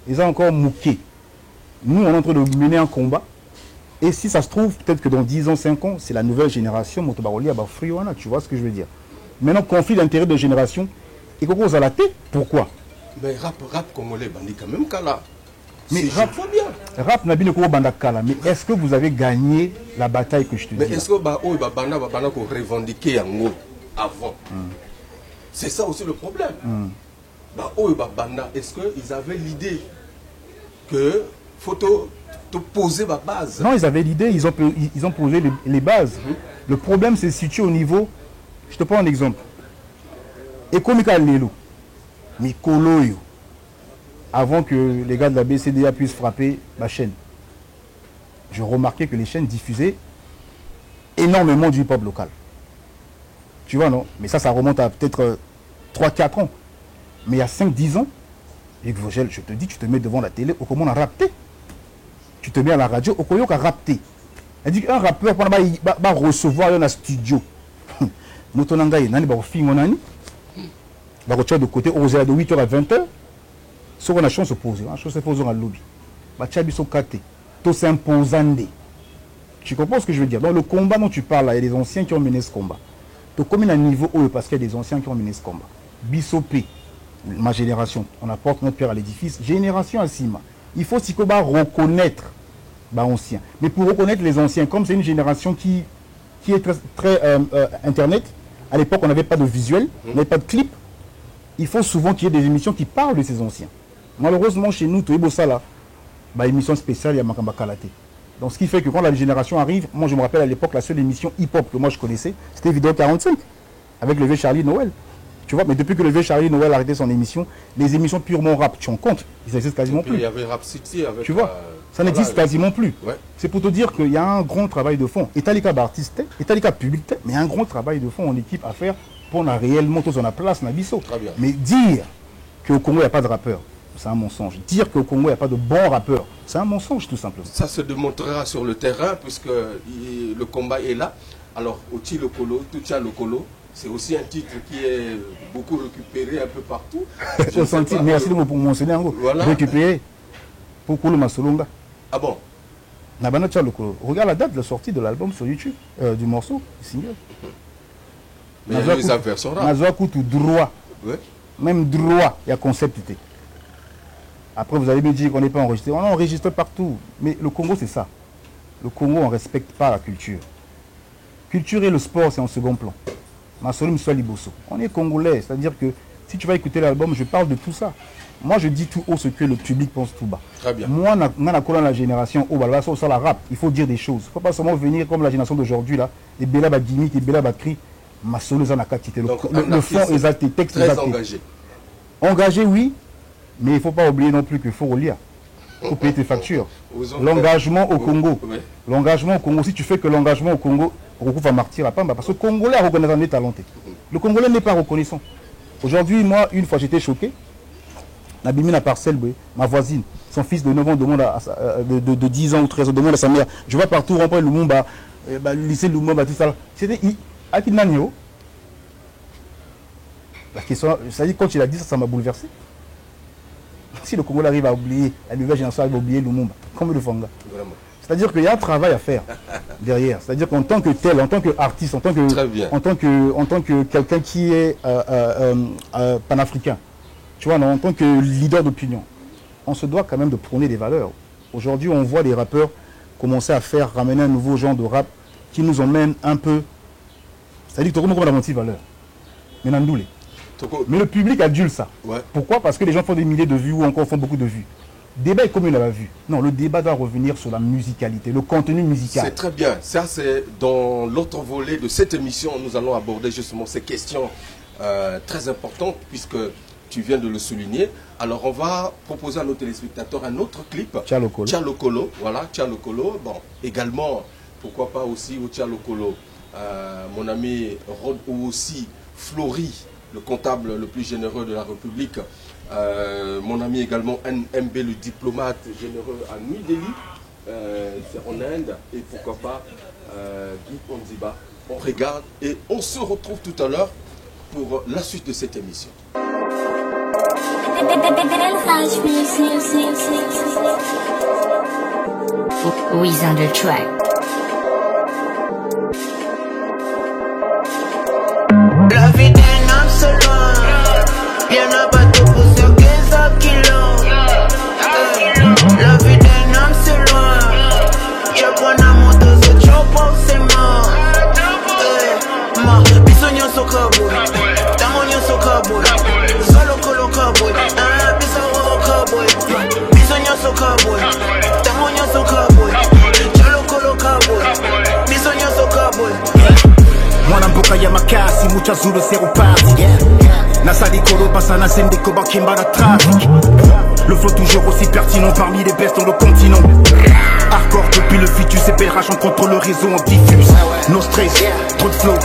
Ils sont encore mouqués. Nous, on est en train de mener un combat. Et si ça se trouve, peut-être que dans 10 ans, 5 ans, c'est la nouvelle génération, Motobaroli, Friwana, tu vois ce que je veux dire. Maintenant, conflit d'intérêt de génération, et qu'on cause à la tête, pourquoi? Mais rap congolais, bandit quand même Kala. Mais rap, rap n'a bien que Banda Kala, mais est-ce que vous avez gagné la bataille que je te dis? Mais est-ce que Banda qu'on revendiquait en haut avant? C'est ça aussi le problème. Banda, est-ce qu'ils avaient l'idée que faut te poser ma base? Non, ils avaient l'idée, ils ont posé les bases. Le problème c'est situé au niveau, je te prends un exemple. Ekomika Lelo, Mikoloyo, avant que les gars de la BCDA puissent frapper ma chaîne, je remarquais que les chaînes diffusaient énormément du hip-hop local. Tu vois, non? Mais ça remonte à peut-être 3-4 ans. Mais il y a 5-10 ans, et que je te dis, tu te mets devant la télé, au comment on a rapté. Tu te mets à la radio, au comment on a rapté. Elle dit qu'un rappeur va recevoir un studio. Motonanga, il y a un film, on a de côté, aux de 8h à 20h. Si on a chance de poser, on a chance de poser dans le lobby. Tout s'imposant. Tu comprends ce que je veux dire? Dans le combat dont tu parles, il y a des anciens qui ont mené ce combat. Donc, comme il y a un niveau haut, parce qu'il y a des anciens qui ont mené ce combat. Bissopé, ma génération, on apporte notre père à l'édifice. Génération à Sima. Il faut si reconnaître les anciens. Mais pour reconnaître les anciens, comme c'est une génération qui est très Internet, à l'époque, on n'avait pas de visuel, on n'avait pas de clip. Il faut souvent qu'il y ait des émissions qui parlent de ces anciens. Malheureusement, chez nous, tout ça là, émission spéciale, il y a Makamba Kalaté. Donc, ce qui fait que quand la génération arrive, moi je me rappelle à l'époque, la seule émission hip-hop que moi je connaissais, c'était Vidéo 45, avec le vieux Charlie Noël. Tu vois, mais depuis que le vieux Charlie Noël a arrêté son émission, les émissions purement rap, tu en comptes, ils n'existent quasiment plus. Il y avait Rap City avec. Tu vois, ça n'existe quasiment plus. Ouais. C'est pour te dire qu'il y a un grand travail de fond. Italika artiste, Italika public, mais il y a un grand travail de fond en équipe à faire pour on a réellement tous en la place, Nabiso. Mais dire qu'au Congo il n'y a pas de rappeur, c'est un mensonge. Dire qu'au Congo il n'y a pas de bons rappeurs, c'est un mensonge tout simplement. Ça se démontrera sur le terrain puisque le combat est là. Alors, Oti Lokolo, Tucha Lokolo, c'est aussi un titre qui est beaucoup récupéré un peu partout. Merci pour mentionner en gros. Voilà. Récupéré pour Kolo Masolonga. Ah bon? Regarde la date de la sortie de l'album sur YouTube, du morceau, du single. Mais il y a les versions rares. Droit. Ouais. Même droit, il y a concept. Après, vous allez me dire qu'on n'est pas enregistré. On enregistre partout. Mais le Congo, c'est ça. Le Congo, on ne respecte pas la culture. Culture et le sport, c'est en second plan. On est Congolais. C'est-à-dire que si tu vas écouter l'album, je parle de tout ça. Moi, je dis tout haut ce que le public pense tout bas. Très bien. Moi, la génération, ça la rap. Il faut dire des choses. Il ne faut pas seulement venir comme la génération d'aujourd'hui, là. Les Bela Badimit, les Bela Bakri. Le fond est texte très engagé. Engagé, oui, mais il ne faut pas oublier non plus qu'il faut relire. Il faut payer tes factures. L'engagement au Congo. Ouais. L'engagement au Congo, si tu fais que l'engagement au Congo, Roku va martyr à Pamba, parce que le Congolais a reconnaissant des talentés. Le Congolais n'est pas reconnaissant. Aujourd'hui, moi, une fois, j'étais choqué. Nabimina Parcelle, ma voisine, son fils de 9 ans demande de 10 ans ou 13 ans, demande à sa mère. Je vois partout, remplir Lumumba, le lycée Lumumba, tout ça. C'était Akinanio. La question, c'est-à-dire, quand il a dit ça, ça m'a bouleversé. Si le Congolais arrive à oublier, la nouvelle génération arrive à oublier Lumumba, comme le Fanga. C'est-à-dire qu'il y a un travail à faire derrière. C'est-à-dire qu'en tant que tel, en tant qu'artiste, en tant que quelqu'un qui est panafricain, tu vois, en tant que leader d'opinion, on se doit quand même de prôner des valeurs. Aujourd'hui, on voit les rappeurs commencer à ramener un nouveau genre de rap qui nous emmène un peu. C'est-à-dire que tout le monde a une valeur. Mais Nandoulé. Mais le public adule ça. Ouais. Pourquoi? Parce que les gens font des milliers de vues ou encore font beaucoup de vues. Débat est comme il l'a vu. Non, le débat doit revenir sur la musicalité, le contenu musical. C'est très bien. Ça, c'est dans l'autre volet de cette émission. Nous allons aborder justement ces questions très importantes puisque tu viens de le souligner. Alors, on va proposer à nos téléspectateurs un autre clip. Tchalokolo. Voilà, Tchalokolo. Bon, également, pourquoi pas aussi au Tchalokolo, mon ami Rod ou aussi Flory, le comptable le plus généreux de la République. Mon ami également NMB, le diplomate généreux à New Delhi, c'est en Inde, et pourquoi pas Guy Onziba. On regarde et on se retrouve tout à l'heure pour la suite de cette émission. Who's on the track? La vie d'un homme c'est loin. Y'en a pas tout pour ceux qui sont kilos. La vie d'un homme c'est loin. Y'a pas na moto c'est chopo c'est mort. Ma bisogno so cowboy. Tamonyo so cowboy. Solo colo cowboy. Bisogno cowboy. Bisogno so cowboy. Tamonyo so cowboy. Solo colo cowboy. Bisogno so cowboy. Mwana mboka ya makasi mucha zulu zero party Nasali kolo passa na sende koba kimba la trafic. Le flow toujours aussi pertinent parmi les bestes dans le continent. Hardcore depuis le fitus et pèlerage, on contrôle le réseau, on diffuse. No stress, trop de flow,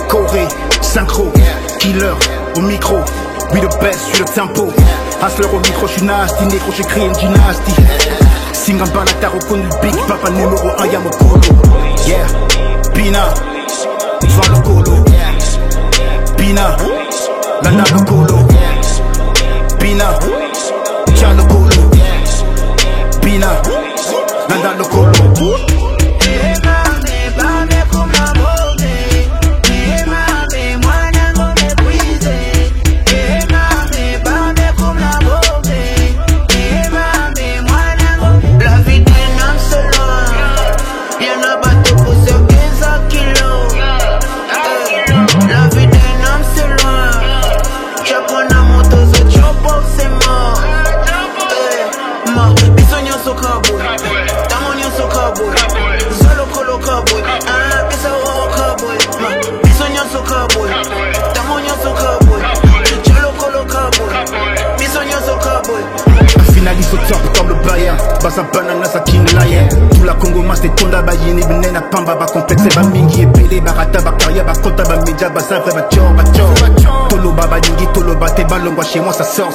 Corée, synchro, killer au micro. We the best sur le tempo. Hustler au micro, j'suis nasty, négro, j'écris une dynastie. Singamba la t'as reconnu le big papa numéro 1 y'a mon colo. Yeah, Pina. Soit le colo, Pina, Lana le colo, Pina, Tcha le colo, Pina, Lana le colo. Finaliste au top comme le Bayern. Basa banana sa kinlaye. Tout la Congo mas te tonda ba yini benena pamba ba complexe ba mingi epele ba rata ba karia ba kota ba media ba savre ba tchor ba tchor. Tolo ba yingi tolo ba te balongwa chez moi ça sort.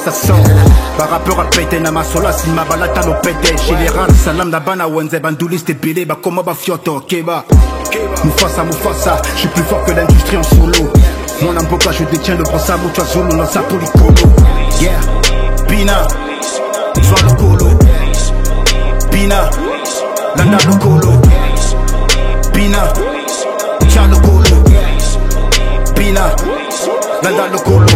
Ba rappeur a pété na masola si ma balata no pété. Général salam na bana wenze bandoulis te belé ba koma ba fioto keba. Mufasa, je suis plus fort que l'industrie en solo. Mon amboka je détiens le brossa mucho zulu dans sa policolo. Yeah, Pina. Soit le colo, Pina, Lana le colo, Pina, Tcha le colo, Pina, Lana le colo.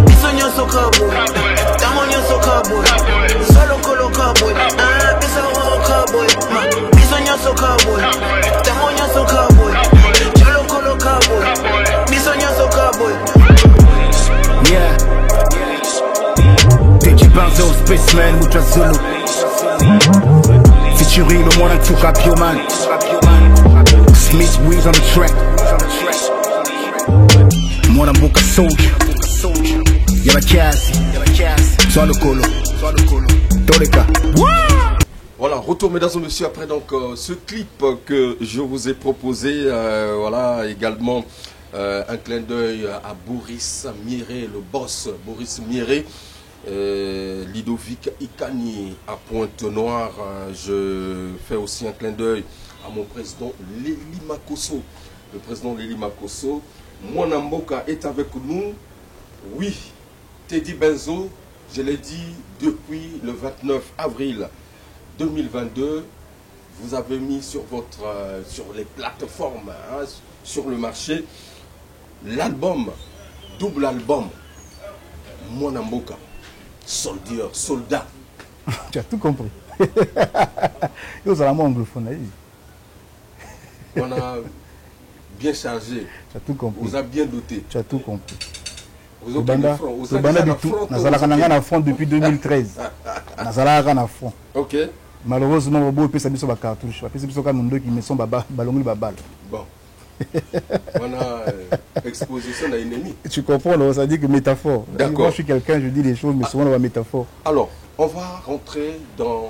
Bisogno so cowboy, tamonyo so cowboy. Spaceman, Mucha Zulu. Featuring le monde en tout cas, Bioman. Smith Weeds on the track. Mwana Mboka Soldier. Y'a Kiasi. Soit le colo. Toreka. Voilà, retour mesdames et messieurs après donc ce clip que je vous ai proposé, voilà également un clin d'œil à Boris Mieré, le boss Boris Mieré, Ludovic Ikani à Pointe-Noire. Je fais aussi un clin d'œil à mon président Léli Makosso, le président Léli Makosso. Mwana Mboka est avec nous, oui, Teddy Benzo, je l'ai dit depuis le 29 avril 2022, vous avez mis sur sur les plateformes, hein, sur le marché, l'album, double album, Mwana Mboka, soldat. Tu as tout compris. Vous avez anglophone. On a bien chargé. Tu as tout compris. Vous avez bien doté. Tu as tout compris. Vous avez bien front. Vous avez bien front. Nous avons front depuis 2013. Nous avons front. Ok. Malheureusement, on a fait des cartouches. On a fait des cartouches qui me sont ballons. Bon. On a exposition à l'ennemi. Tu comprends, ça dit que métaphore. D'accord. Moi, je suis quelqu'un, je dis les choses, mais souvent, on a métaphore. Alors, on va rentrer dans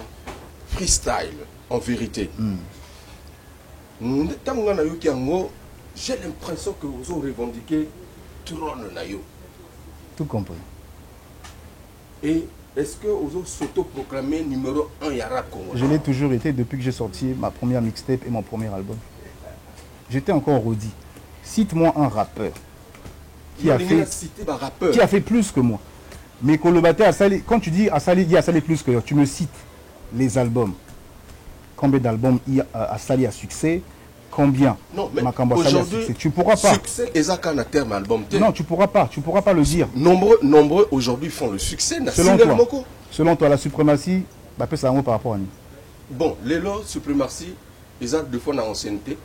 freestyle, en vérité. J'ai l'impression que vous avez revendiqué trône nayo. Tout compris. Et est-ce que vous avez s'auto-proclamé numéro 1 Yara Congo? Je l'ai toujours été depuis que j'ai sorti ma première mixtape et mon premier album. J'étais encore Rodi. Cite-moi un rappeur qui a fait plus que moi. Mais quand tu dis Asali, il y a Asali plus que tu me cites les albums. Combien d'albums Asali a succès? Combien? Non, mais aujourd'hui, tu pourras pas. Succès, Ezaka na terme album. Non, tu pourras pas le dire. Nombreux aujourd'hui font le succès. Selon toi, la suprématie, bah, ça un mot par rapport à nous. Bon, les lots suprématie, ils ont deux fois dans l'ancienneté,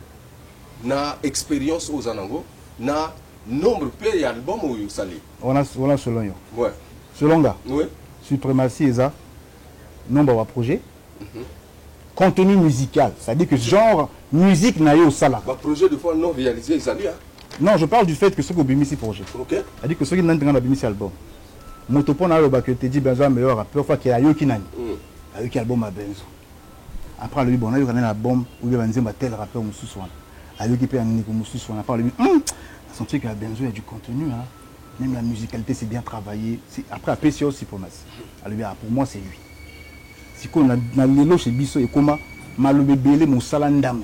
na expérience aux anango, na nombre de albums où ils salent. On a selon eux. Ouais. Selon gars. Oui. Suprématie, ils ont nombre de projets. Contenu musical, c'est-à-dire que genre musique n'a eu au salaire. Projet de fois non réalisé, ils allaient. Non, je parle du fait que ceux qui ont béni ces projets. Ok. C'est-à-dire que ceux qui n'ont pas béni ces albums. Motopon a le bac que tu dis Benzo meilleur rappeur, fois qu'il y a eu qui n'a eu. Il y a eu album à Benzo. Après le bon, on a eu un album où il y a un tel rappeur Moussou Swan. Il y a eu qui peut amener Moussou Swan. Après le son truc à Benzo, il y a du contenu. Hein. Même la musicalité, c'est bien travaillé. Après, après, c'est aussi pour moi, c'est lui. Si on a l'élo chez Bisso et comment malobé belé mon salandam.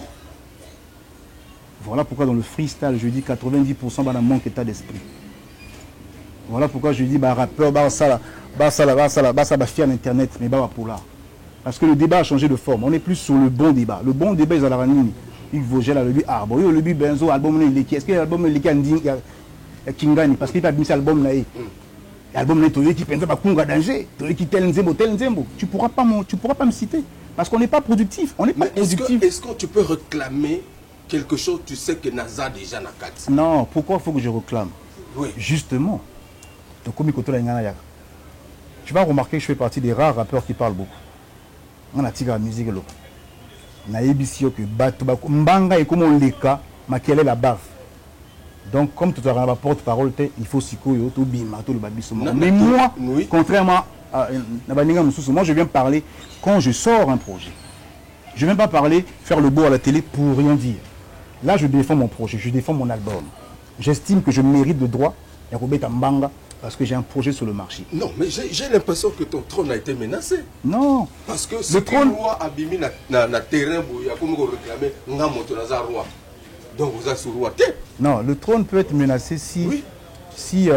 Voilà pourquoi dans le freestyle je dis 90% dans manque d'état d'esprit. Voilà pourquoi je dis bah rappeur bah ça va faire internet mais bah pour là. Parce que le débat a changé de forme. On est plus sur le bon débat. Le bon débat ils ont la ranini. Il Vogel a le but Arbo, le but Benzo album il est. Est-ce que l'album il est Kingani parce qu'il a mis cet album là. L'album n'est qui pense pas Kunga danger, qui tel nzembo. Tu pourras pas me citer parce qu'on n'est pas productif. On n'est pas productif. Est-ce que tu peux réclamer quelque chose tu sais que Naza déjà n'a pas dit? Non, pourquoi il faut que je réclame? Oui. Justement. Tu vas remarquer que je fais partie des rares rappeurs qui parlent beaucoup. On a tiré la musique là. Na ebisio que bato mbanga et comment on leka makele la baffe. Donc, comme tu as la porte-parole, il faut sikoyo, tout bima, tout le babiso. Mais moi, oui. Contrairement à moi, je viens parler quand je sors un projet. Je ne viens pas parler, faire le beau à la télé pour rien dire. Là, je défends mon projet, je défends mon album. J'estime que je mérite le droit d'Yakobeta Mbanga parce que j'ai un projet sur le marché. Non, mais j'ai l'impression que ton trône a été menacé. Non. Parce que le trône a abîmé na terrain, il y a comme réclamer Ngamoto Nazarwa. Donc vous avez roi. Non, le trône peut être menacé si, oui. Si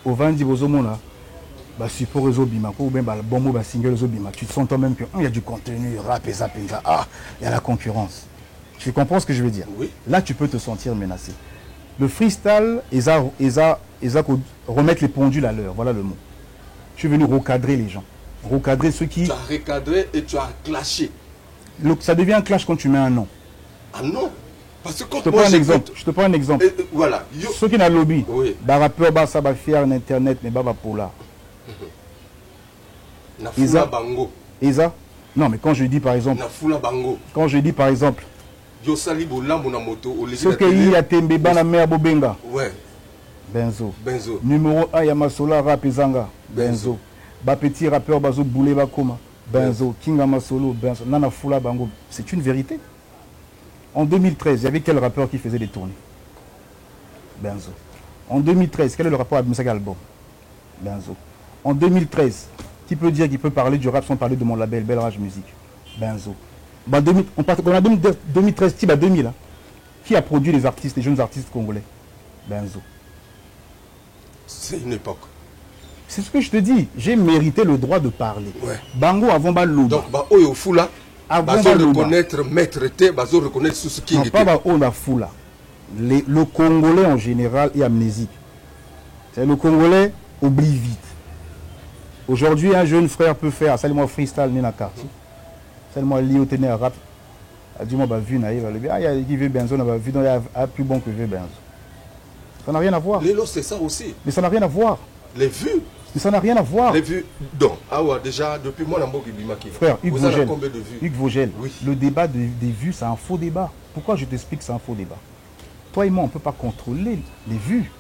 au Vandi Bozomona, bah support réseau bima ou bien bah bon mot bah single réseau bima, tu te sens toi même que il y a du contenu rap et ça il y a la concurrence. Tu comprends ce que je veux dire? Oui. Là tu peux te sentir menacé. Le freestyle, ils remettre les pendules à l'heure, voilà le mot. Je suis venu recadrer les gens, recadrer ceux qui. Tu as recadré et tu as clashé. Ça devient un clash quand tu mets un nom. Ah non? Parce que quand je te prends un exemple. Voilà. Ceux qui n'ont lobby, oui. Bah rappeur, bah ça va faire en internet, mais bah pour là. Na fula bango. Eza. Non, mais quand je dis par exemple. Na fula bango. Quand je dis par exemple. Yosali bolambo na moto. Ce qu'il y a tembe bana mea bobenga. Ouais. Benzo. Benzo. Numéro 1, Yamasola rap ezanga. Benzo. Ba petit rappeur bazo boule bakoma. Benzo. Kinga Masolo. Benzo. Nana fula bango. C'est une vérité. En 2013, il y avait quel rappeur qui faisait des tournées? Benzo. En 2013, quel est le rapport avec Moussa Album? Benzo. En 2013, qui peut dire qu'il peut parler du rap sans parler de mon label Bel Rage Musique? Benzo. Bah, on a 2013, type à 2000. Hein. Qui a produit les artistes, les jeunes artistes congolais? Benzo. C'est une époque. C'est ce que je te dis. J'ai mérité le droit de parler. Ouais. Bango avant Baloba. Donc, bah, Oyo Fula, bazo reconnaître maître T, bazo reconnaître sous ce qui est. Non, pas Oyo Fula. Le Congolais en général est amnésique. C'est le Congolais oublie vite. Aujourd'hui, un jeune frère peut faire, salut-moi freestyle, n'est la carte. Salut-moi lié au ténèbres rap. Dis-moi, bah, vu, naïf, il y a qui veut Benzo, n'a vu, il y a plus bon que veut Benzo. Ça n'a rien à voir. Les lots, c'est ça aussi. Mais ça n'a rien à voir. Les vues. Mais ça n'a rien à voir. Les vues. Donc, ah ouais, déjà, depuis moi, Namboki Bimaki. Frère, Hugues vous avez Vogel. combien de vues? Hugues Vogel. Oui. Le débat des vues, c'est un faux débat. Pourquoi je t'explique que c'est un faux débat? Toi et moi, on ne peut pas contrôler les vues.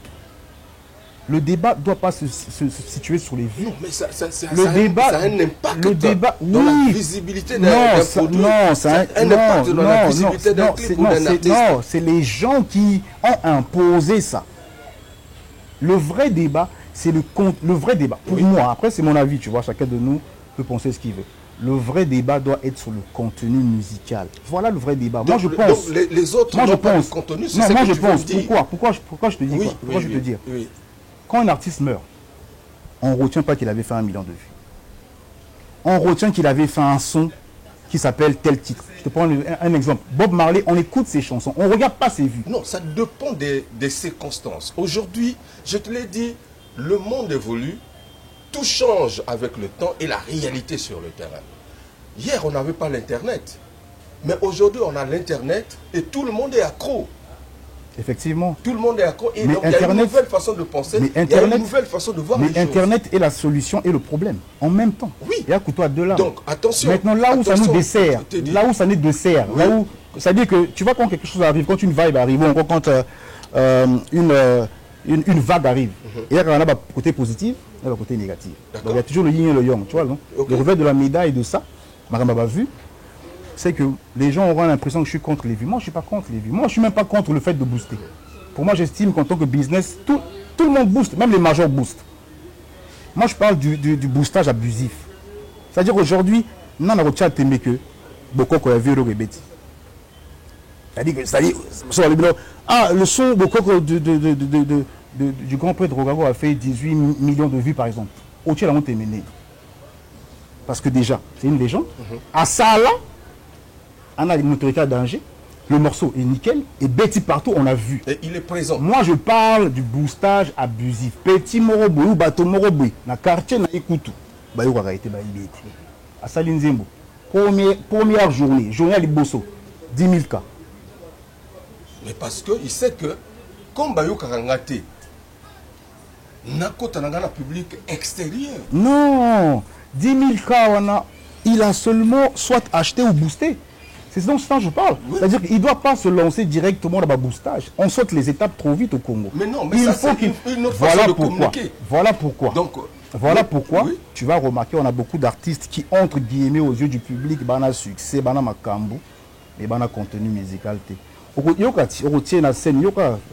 Le débat ne doit pas se situer sur les vues. Non, mais ça débat, a un impact le débat, dans la visibilité d'un produit. Non, ça a un impact dans la visibilité d'un clip ou d'un artiste. Non, c'est les gens qui ont imposé ça. Le vrai débat, c'est le vrai débat. Pour moi, après c'est mon avis, tu vois, chacun de nous peut penser ce qu'il veut. Le vrai débat doit être sur le contenu musical. Voilà le vrai débat. Donc, moi je pense. Donc les autres moi je pas pense. Le contenu, non, moi je pense. Pourquoi je te dis oui, quoi? Pourquoi je te dis oui. Quand un artiste meurt, on ne retient pas qu'il avait fait 1 million de vues. On retient qu'il avait fait un son qui s'appelle tel titre. Je te prends un exemple. Bob Marley, on écoute ses chansons, on ne regarde pas ses vues. Non, ça dépend des circonstances. Aujourd'hui, je te l'ai dit, le monde évolue, tout change avec le temps et la réalité sur le terrain. Hier, on n'avait pas l'Internet. Mais aujourd'hui, on a l'Internet et tout le monde est accro. Effectivement. Tout le monde est accro. Et donc, il y a une nouvelle façon de penser, il y a une nouvelle façon de voir les choses. Mais Internet est la solution et le problème en même temps. Oui. Il y a couteau à deux là. Donc, attention. Maintenant, là où ça nous dessert, là où ça nous dessert, oui. Là où... C'est-à-dire que, tu vois, quand quelque chose arrive, quand une vibe arrive, ou quand une vague arrive, il y a un côté positif et un côté négatif. Donc, il y a toujours le yin et le yang, tu vois, non? Okay. Le revers de la médaille de ça, Maramba vu, c'est que les gens auront l'impression que je suis contre les vues. Moi, je ne suis pas contre les vues. Moi, je ne suis même pas contre le fait de booster. Pour moi, j'estime qu'en tant que business, tout le monde booste, même les majors boostent. Moi, je parle du boostage abusif. C'est-à-dire aujourd'hui, nous avons retenu que Bokoko a vu le Rebeti. C'est-à-dire, le son Bokoko du Grand Prix de Rogago a fait 18 millions de vues, par exemple. Au-dessus, on a terminé. Parce que déjà, c'est une légende. À ça, là, on a une autorité à danger, le morceau est nickel, et Betty partout, on a vu. Et il est présent. Moi, je parle du boostage abusif. Petit Moroboy ou Bateau Moroboy, dans le quartier, na Ikutu, Bayou a été Betty. À Salinzembo, première journée à Liboso, 10 000 cas. Mais parce qu'il sait que, comme Bayou Karangate, n'a pas un public extérieur. Non, 10 000 cas, il a seulement soit acheté ou boosté. C'est ce dont je parle. Oui. C'est-à-dire qu'il ne doit pas se lancer directement dans le boostage. On saute les étapes trop vite au Congo. Mais non, mais il faut qu'il... Voilà pourquoi. Voilà pourquoi. Donc, voilà pourquoi tu vas remarquer, on a beaucoup d'artistes qui, entre guillemets, aux yeux du public, bana succès, bana makambu, et bana contenu musical. On retient la scène,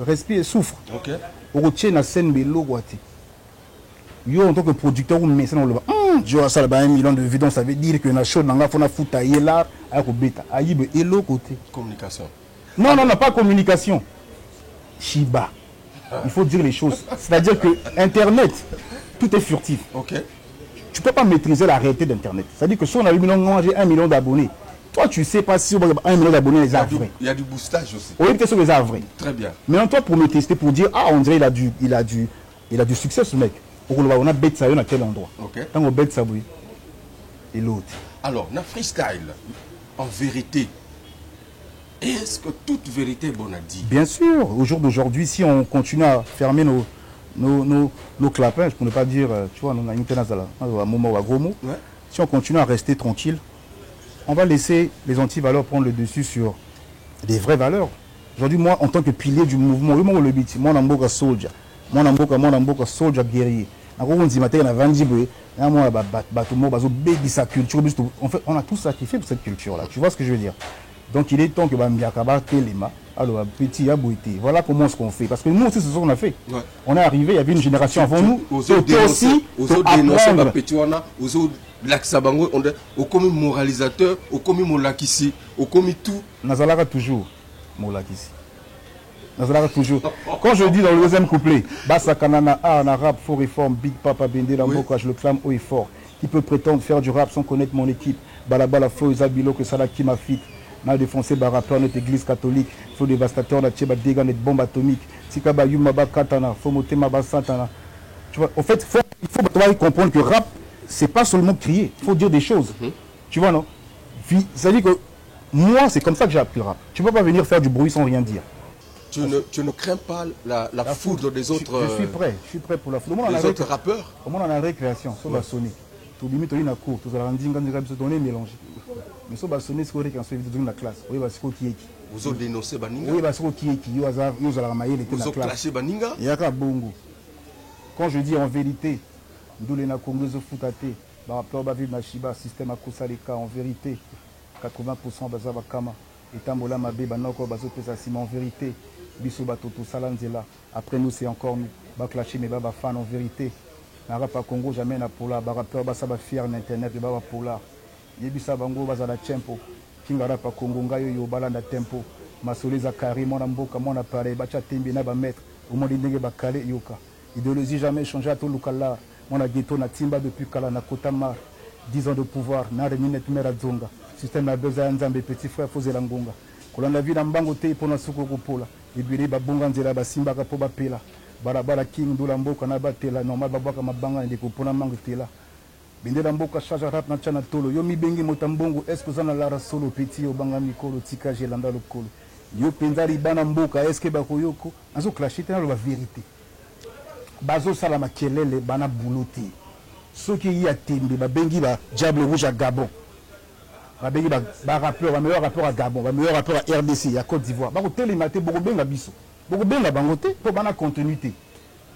respire, souffre. On retient la scène, mais l'eau, yo en tant que producteur ou médecin on le va Dieu ça là 1 million de vues donc ça veut dire que na show nanga fona futa yela ako beta ayibe et l'autre côté communication. Non, pas communication. Shiba. Il faut dire les choses. C'est-à-dire que Internet, tout est furtif. OK. Tu peux pas maîtriser la réalité d'Internet. C'est-à-dire que si on a 1 million d'abonnés, toi tu sais pas si 1 million d'abonnés les a vrais. Il y a du boostage aussi. Oui, peut-être les a vrais. Très bien. Mais toi pour me tester pour dire on dirait il a du succès ce mec. On a bête ça à quel endroit. Quand on bête ça, oui. Et l'autre. Alors, dans freestyle, en vérité, est-ce que toute vérité est bonne à dire? Bien sûr. Au jour d'aujourd'hui, si on continue à fermer nos clapins, je ne pourrais pas dire, tu vois, on a une tenance à moment ou à gros mots. Si on continue à rester tranquille, on va laisser les antivaleurs prendre le dessus sur des vraies valeurs. Aujourd'hui, moi, en tant que pilier du mouvement, moi, le but, moi, je suis soldier. Moi, je suis soldier guerrier. Sa culture. En fait, on a tout sacrifié pour cette culture-là. Tu vois ce que je veux dire? Donc, il est temps que Bambiakaba, Telema, alors petit Abouité. Voilà comment ce qu'on fait. Parce que nous aussi, c'est ce qu'on a fait. Ouais. On est arrivé, il y avait une génération avant nous. Aux autres aussi, aux autres dénonceurs, aux autres Laksabango, au commis moralisateur, au commis molakissi, au commis tout. Nazalaka toujours molakissi. Nazalaka toujours. Quand je dis dans le deuxième couplet, Bassa Kanana, en arabe, faux réforme, Big Papa Bende Lamboka, je le clame haut et fort. Qui peut prétendre faire du rap sans connaître mon équipe? Balabala, faux Isabilo, que Salaki m'a fit. N'a défoncé rappeur notre église catholique, faux dévastateur, n'a tcheba déga notre bombe atomique. Tikaba Yumaba Katana, faux motema Basantana. Tu vois, en fait, il faut comprendre que rap, c'est pas seulement crier, il faut dire des choses. Tu vois, non? C'est-à-dire que moi, c'est comme ça que j'ai appris le rap. Tu ne peux pas venir faire du bruit sans rien dire. Tu ne crains pas la foudre des autres. Je suis prêt pour la foudre. Les autres rappeurs. Au moins, on a la récréation, ça va sonner. Tout le monde est court, tout le monde est mélangé. Mais ça va sonner, c'est qu'on est la classe. Oui, c'est qui est. Vous avez dénoncé Baninga. Oui, c'est qui est. Vous avez clashé Baninga. Il y a bongo. Quand je dis en vérité, nous les Congo foutate, rappeur Bavi Machiba, système à Kosaleka, en vérité, 80% Bazaba Kama, et Tambola Mabe, Banoko Bazo Pesasima, en vérité, Biso Batoto Salanzela, après nous c'est encore nous, Baklaché mais Baba Fan, en vérité, Narapa Congo jamais na Pola, rappeur Basaba Fier, Internet, Baba Pola, Yebisa Bango Bazala Tempo, Kingarapa Congo, Ngayo Yobalanda Tempo, Masole Zakari, mon amboka, mon appareil, Bacha Tembi, Naba Maître, au monde de Bakale Yoka. Idéologie jamais changé à tout le Kala. On a ghetto na Timba depuis Kala na Kotama. 10 ans de pouvoir. Na Reminette Mera Zonga. Système na Beza Nzambe, petit frère Fosé Langonga. Kolanda vie na Mbango Te pour na Suko Pola. Ibiri Babunga Nzela Basimba Kapoba Pela. Barabara King Dulamboka na Batela. Normal Babaka Mabanga Ndeko Pona Mango Tela. Bende Lamboka charge rap na Chana Tolo. Yomi Bengi Motambongo. Est-ce que vous en avez la solo petit au Banga Mikolo Tika Jelanda le Kolo. Yo Penzari Bana Mboka. Est-ce que Bakoyoko. Azo clashé dans la vérité. Bazo salama kelele bana bouloté. Ceux qui y a tembe ba bengi ba Diable Rouge à Gabon. Ba bengi ba rappeur, ba meilleur rappeur à Gabon, ba meilleur rappeur à RDC, à Côte d'Ivoire. Ba ko télématé boko benga biso. Boko benga bangoté pour bana continuité.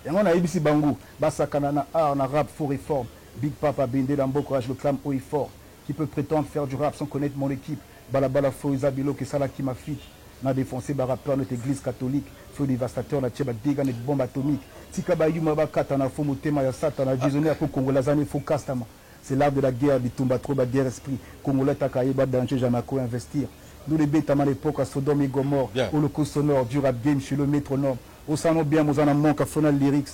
Et on a ibisi bango, ba sakanana en arabe faux réforme. Big Papa Bende Lamboka, je le clame haut et fort. Qui peut prétendre faire du rap sans connaître mon équipe? Balabala faux Isabilo que Salaki m'a fit. N'a défoncé ba rappeur notre église catholique. Feu dévastateur na tcheba déga notre bombe atomique. C'est l'art de la guerre, du tomba trop, la guerre esprit. Congolais Takaïba, danger, Janako, investir. Nous les bêtes à l'époque à Sodome et Gomorre, Holocauste sonore, du rap game chez le métronome. Au salon bien, Mozana manque à Fonal lyrics.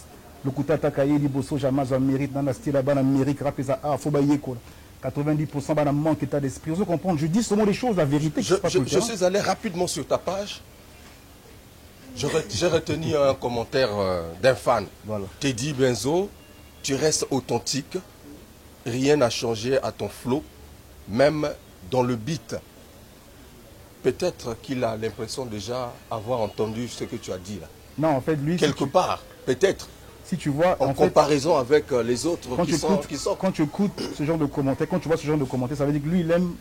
Le Kouta Takaï, Liboso, Jamaz, en mérite, Nana style, Ban, Amérique, rap et ça, Fobaye, quoi. 90% d'un manque d'état d'esprit. Vous comprenez, je dis seulement les choses, la vérité. Je suis allé rapidement sur ta page. J'ai retenu un commentaire d'un fan. Voilà. Teddy Benzo, tu restes authentique, rien n'a changé à ton flow, même dans le beat. Peut-être qu'il a l'impression déjà avoir entendu ce que tu as dit là. Non, en fait, lui... Quelque part, peut-être. Si tu vois... En comparaison avec les autres qui sont... Quand tu écoutes ce genre de commentaires, quand tu vois ce genre de commentaires, ça veut dire que lui, il aime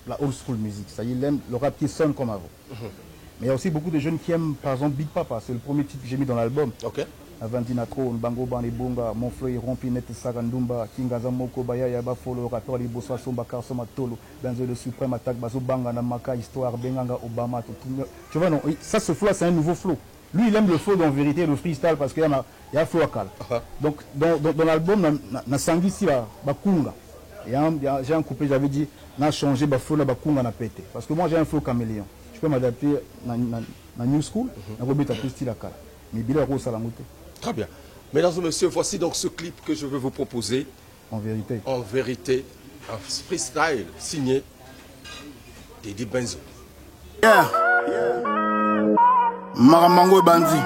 la old school music. Ça, il aime le rap qui sonne comme avant. Mais il y a aussi beaucoup de jeunes qui aiment, par exemple, Big Papa. C'est le premier titre que j'ai mis dans l'album. Ok. Avandinatro, Bango Banebonga, Mon Fleury, Rompi, Net Sagandumba, Kingaza Moko, Baya, Yabafolo, rappeur Les Bossois, Somba, Karsoma, Tolo, Benzo le Suprême, Attaque, Bazo, Banga, Namaka, Histoire, Benganga, Obama, tout. Tu vois, non, ça, ce flow, c'est un nouveau flow. Lui, il aime le flow en vérité, le freestyle, parce qu'il y a un flow à cal. Donc, dans l'album, na sangi si Bakunga. J'ai un couplet, j'avais dit, na changé, Baflo, Bakunga, na pété. Parce que moi, j'ai un flow caméléon. Je peux m'adapter à New School, à remettre un peu style à cal. Mais il est rose à la montée. Très bien. Mesdames et messieurs, voici donc ce clip que je veux vous proposer. En vérité. En vérité, un freestyle signé Teddy Benzo. Yeah. Maramango Bandi.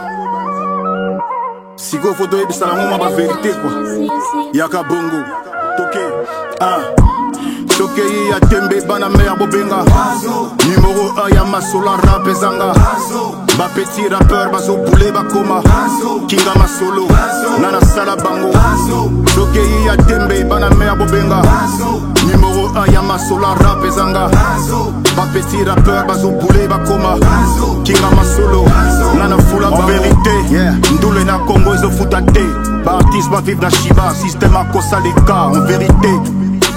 Siko photo et bisalango ma vérité quoi. Yaka bongo. Toké. Sokei ya tembe bana meilleur bobenga. Numéro 1 ya masola rap ezanga. Ba petit rappeur bazo boule bakoma. Kinga masolo nana sala bango. Sokei ya tembe bana meilleur bobenga. Numéro 1 ya masola rap ezanga. Ba petit rappeur bazo boule bakoma. Kinga masolo nana fula bango. En vérité, ndoule na Congo ezo futate. Ba artiste ba vive na Shiba, système a kosa les cas. En vérité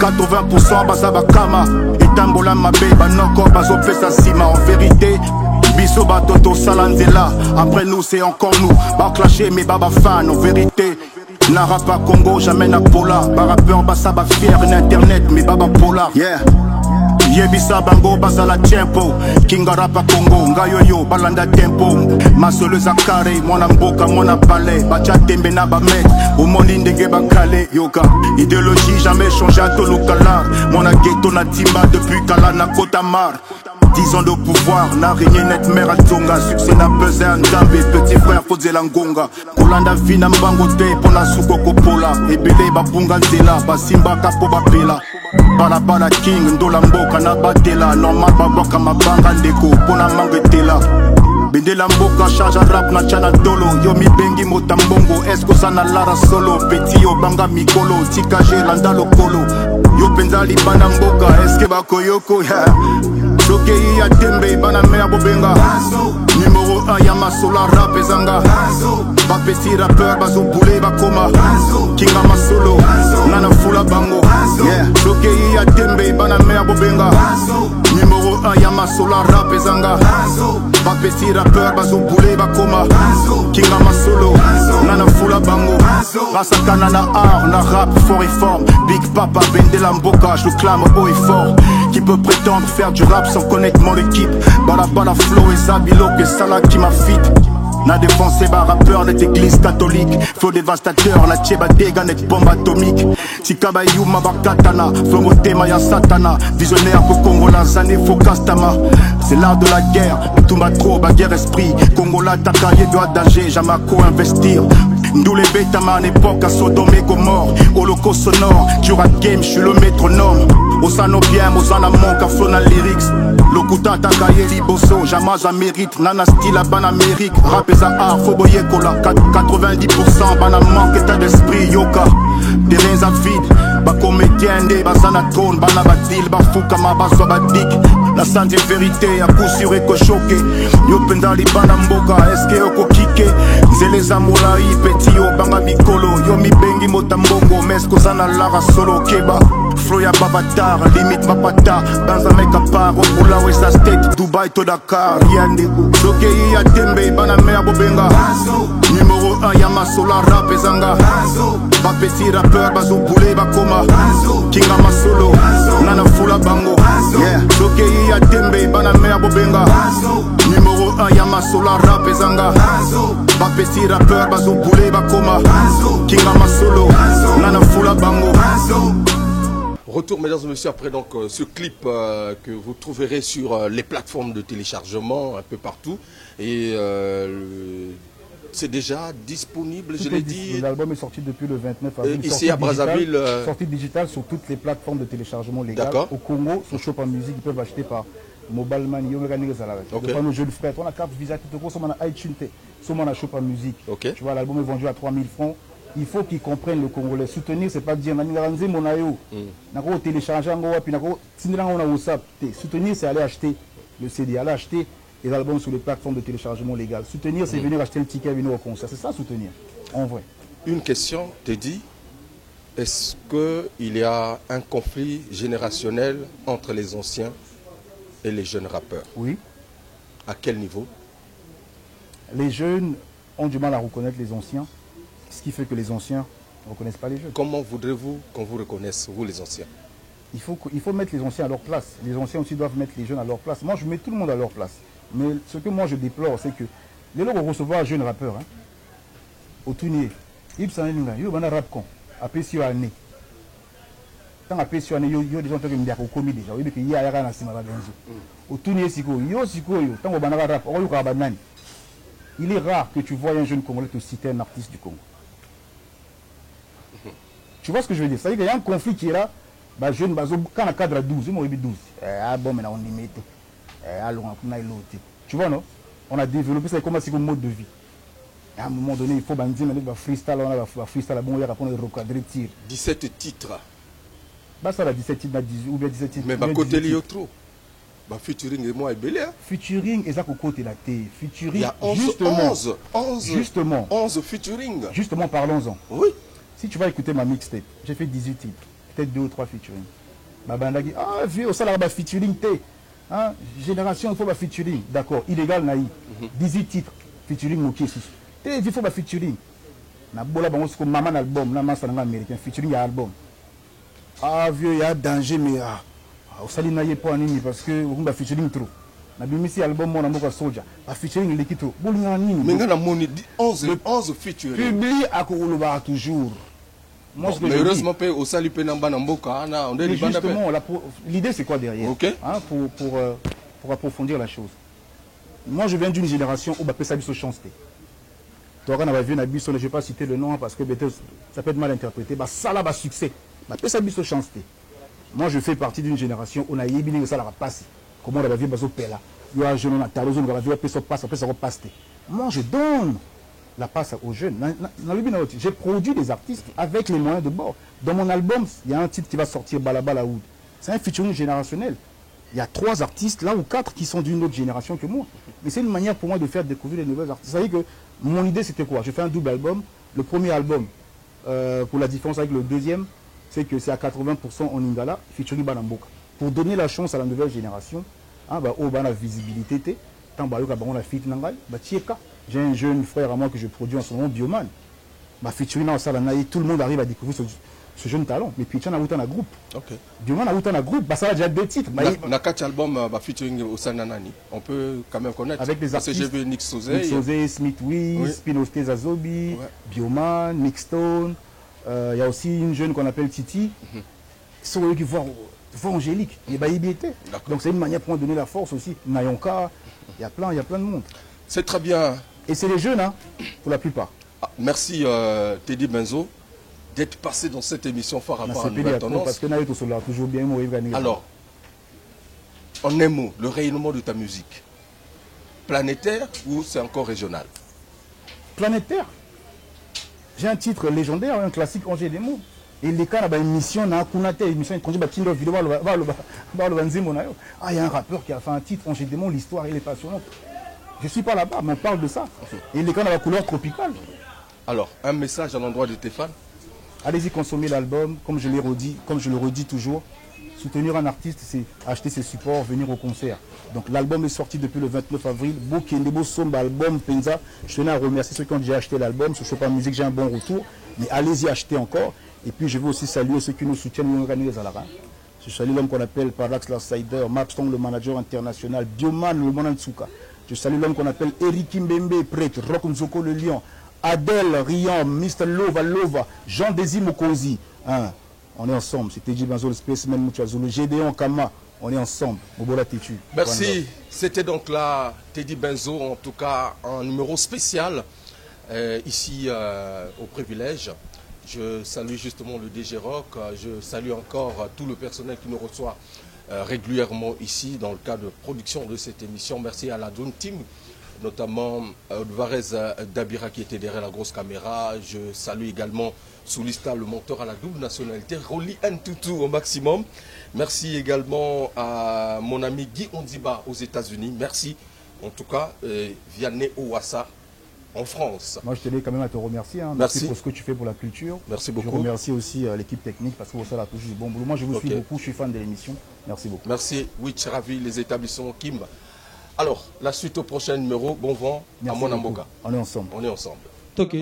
80% bazaba kama etambola mabe banoko bazopesa sima. En vérité biso batoto salanzela. Après nous c'est encore nous. Ba clasher mais baba fan. En vérité na rap à Congo jamais na pola. Ba rappeur basaba fier na internet mais baba pola. Yeah Yebisa bango bazala tempo. Kinga rap à Congo ngayoyo balanda tempo. Masolo zakare mwana mboka mwana palais. Bacha tembe na bamet omoni ndenge bakale yoka. Idéologie jamais changé à Tolokala. Mwana ghetto na timba depuis kala na Kotamar. 10 ans de pouvoir, n'a régné net mère à Tonga. Succès n'a pesé un dambe, petit frère Fozela Ngonga. Kolanda vina mbangote, pona sukoko pola. Ebele babunga zela, basimba kapo bapela. Bala king, ndola mboka na batela. Normal baboka mabanga ndeko, pona mangetela. Bendela mboka, charge rap na chana dolo. Yo mi bengi motambongo, esko sana lara solo. Petit yo banga mikolo, tikaje landa lokolo. Yo penzali bana mboka, eske bako yoko, yeah. Sokei ya tembe bana meilleur bobenga. Numéro 1 ya masola rap ezanga. Ba petit rappeur bazo boule bakoma. Kinga masolo nana fula bango. Sokei ya tembe bana meilleur bobenga. Numéro 1 ya masola rap ezanga. Ba petit rappeur bazo boule bakoma. Kinga masolo nana fula bango. Rasakana na art na rap fort et fort. Big Papa Bendela Mboka, je le clame haut et fort. Qui peut prétendre faire du rap sans connaître mon équipe. Bala flow et Zabilo que Salah qui m'a fit. Na défoncé ba rappeur net église catholique. Flow dévastateur, la tcheba déga net bombe atomique. Si kabayou ma bakatana, flow motema ya satana. Visionnaire pour Congo la zane focastama. C'est l'art de la guerre, tout m'a trop, baguerre esprit. Congola ta carrière doit danger, jamais co-investir. Nous les bêtes à époque à Sodome et Gomorre. Holocauste sonore, tu rap game, je suis le métronome. Osano bien, Osana manque à flona lyrics. Lokuta takaye liboso, jamais à mérite. Nana style à ban Amérique, rap et art, foboye kola. 90% bana manque état d'esprit, yoka. Des reins à vide, ba comédien, des basana trône, bana batil, ba fouka ma baso badik. La santé vérité, à coup sûr et choqué. Yo pendali bana mboka, est-ce que yoko kike? Zele zamola i petit yo banga mikolo. Yo mi bengi motambongo, mesko zana lara solo keba. Flow ya babatar, limite mapata. Banza meka part, Obola West State, Dubai to Dakar. Yande Sokei ya tembe, bana mea bobenga. Numéro 1 ya masola rap ezanga. Ba petit rappeur bazo boule bakoma. Kinga masolo, nana fula bango. Sokei ya tembe, bana mea bobenga. Numéro 1 ya masola rap ezanga. Ba petit rappeur bazo boule bakoma. Kinga masolo, nana fula bango. Retour, mesdames et messieurs, après donc ce clip que vous trouverez sur les plateformes de téléchargement un peu partout. Et c'est déjà disponible, je l'ai dit. L'album est sorti depuis le 29 avril. Ici à Brazzaville. Sortie digitale sur toutes les plateformes de téléchargement légal. Au Congo, sur Shop en musique, ils peuvent acheter par Mobile Money. Okay. Pas nos jeunes frères. On a carte Visa, on a iTunes, on a Shop en musique. Okay. Tu vois, l'album est vendu à 3000 francs. Il faut qu'ils comprennent le Congolais. Soutenir, c'est pas dire télécharger, soutenir, c'est aller acheter le CD, aller acheter les albums sur les plateformes de téléchargement légal. Soutenir, c'est venir acheter le ticket et venir au concert. C'est ça, soutenir, en vrai. Une question, Teddy. Est-ce qu'il y a un conflit générationnel entre les anciens et les jeunes rappeurs? Oui. À quel niveau? Les jeunes ont du mal à reconnaître les anciens. Ce qui fait que les anciens ne reconnaissent pas les jeunes. Comment voudrez-vous qu'on vous reconnaisse, vous les anciens? Il faut mettre les anciens à leur place. Les anciens aussi doivent mettre les jeunes à leur place. Moi, je mets tout le monde à leur place. Mais ce que moi, je déplore, c'est que les gens vont recevoir un jeune rappeur. Hein, au Tounier. Il y a un rap con. Après, si année. Tant après, si année, il y a des gens qui ont commis déjà. Il y a un au Tounier, il est rare que tu vois un jeune Congolais te citer un artiste du Congo. Tu vois ce que je veux dire? C'est-à-dire qu'il y a un conflit qui est là Bah jeune bazo quand on cadre à 12, moi 12. Ah bon mais on limite. Alors on a l'autre. Tu vois non? On a développé ça comme un mode de vie. À un moment donné, il faut bandir mais le freestyle on a freestyle bon il y a pour recadrer tir. 17 titres. Bah ça la 17 titres ou bien 17 titres. Mais bah côté li trop. Bah featuring et moi est belé. Featuring et ça côté la T. Featuring il y a 11, justement 11 featuring. Justement parlons-en. Oui. Si tu vas écouter ma mixtape, j'ai fait 18 titres, peut-être 2 ou 3 featuring. Ma bande a dit ah vieux ça là featuring T. Hein, génération il faut ba featuring. D'accord, illégal naï. 18 titres featuring Moki aussi. T il faut ba featuring. Na bola bango comme maman album, na massa américain featuring ya album. Ah vieux il y a danger mais au sali naïe pas nini parce que on ba featuring trop. Na bimisi album mon amour soldier. Ba featuring l'équipe trop. Bolinga nini. Mais ngana moni 11 featuring. Publie à Koulouba toujours. Moi, bon, mais heureusement, au salut Penamba Namboka, on est justement, l'idée c'est quoi derrière? Okay. Hein, pour approfondir la chose. Moi, je viens d'une génération où ça a chance. Tu vois, on a vu un abus, je ne vais pas citer le nom parce que ça peut être mal interprété. Ça là, succès. Ça a chance. Moi, je fais partie d'une génération où on a eu ça passé. Comment on a vu Bazo Pella? Il y a un jeune, on a talosé, on a vu ça passe, après ça repasse. Moi, je donne la passe aux jeunes. J'ai produit des artistes avec les moyens de bord. Dans mon album, il y a un titre qui va sortir, Balabala Oud. C'est un featuring générationnel. Il y a 3 artistes, là ou 4, qui sont d'une autre génération que moi. Mais c'est une manière pour moi de faire découvrir les nouvelles artistes. Vous savez que mon idée, c'était quoi? Je fais un double album. Le premier album, pour la différence avec le deuxième, c'est que c'est à 80% en Ingala, featuring Banamboka. Pour donner la chance à la nouvelle génération, la visibilité, tant on a fit Nangai, j'ai un jeune frère à moi que je produis en ce moment, Bioman. Featuring dans Salanaï, tout le monde arrive à découvrir ce jeune talent. Mais puis, il y a un groupe. Okay. Bioman a un groupe, ça a déjà 2 titres. Dans 4 albums, featuring au Sananani, on peut quand même connaître. Avec les artistes. Parce que j'ai vu Nick Sozé. Nick Sozé, Smith Wiz, oui. Spinoste Zazobi, Bioman, Mixstone. Il y a aussi une jeune qu'on appelle Titi. Ils sont eux qui voient Angélique. Donc, c'est une manière pour donner la force aussi. Nayonka, il y a plein de monde. C'est très bien. Et c'est les jeunes, hein, pour la plupart. Merci Teddy Benzo d'être passé dans cette émission phare à phare à Nouvelle Tendance. Parce que nous sommes toujours bien. Alors, en un mot, le rayonnement de ta musique, planétaire ou c'est encore régional? Planétaire. J'ai un titre légendaire, un classique, Angers des mots. Et les cas, une émission, il y a un rappeur qui a fait un titre, Angers des mots, l'histoire, il est passionnante. Je ne suis pas là-bas, mais on parle de ça. Et les cas dans la couleur tropicale. Alors, un message à l'endroit de tes fans? Allez-y consommer l'album, comme je le redis toujours. Soutenir un artiste, c'est acheter ses supports, venir au concert. Donc l'album est sorti depuis le 29 avril. Bokendebo Somba album Penza. Je tenais à remercier ceux qui ont déjà acheté l'album. Sur Chopin Musique, j'ai un bon retour. Mais allez-y acheter encore. Et puis je veux aussi saluer ceux qui nous soutiennent, nous organisent à la reine. Je salue l'homme qu'on appelle Parallax l'Outsider, Mapstone le manager international, Bioman le Monantsuka. Je salue l'homme qu'on appelle Eric Mbembe, prêtre, Rock Nzoko le lion, Adèle Rian, Mr. Lova, Jean-Désir Mokozi. Hein, on est ensemble. C'était Teddy Benzo, le Spaceman Muchazo, le Gédéon Kama. On est ensemble. Merci. C'était donc là Teddy Benzo, en tout cas un numéro spécial ici au Privilège. Je salue justement le DG Rock. Je salue encore tout le personnel qui nous reçoit régulièrement ici dans le cadre de production de cette émission. Merci à la Dream Team, notamment Alvarez Dabira qui était derrière la grosse caméra. Je salue également Soulista, le monteur à la double nationalité, Rolly Ntutu au maximum. Merci également à mon ami Guy Ondiba aux États-Unis. Merci en tout cas Vianney Ouassa en France. Moi je tenais quand même à te remercier. Hein. Merci pour ce que tu fais pour la culture. Merci beaucoup. Je remercie aussi l'équipe technique parce que vous savez toujours du bon boulot. Moi je vous suis beaucoup, je suis fan de l'émission. Merci beaucoup. Merci. Witch Ravi, les établissements Kim. Alors, la suite au prochain numéro. Bon vent à Monamboka. On est ensemble. On est ensemble. Ok.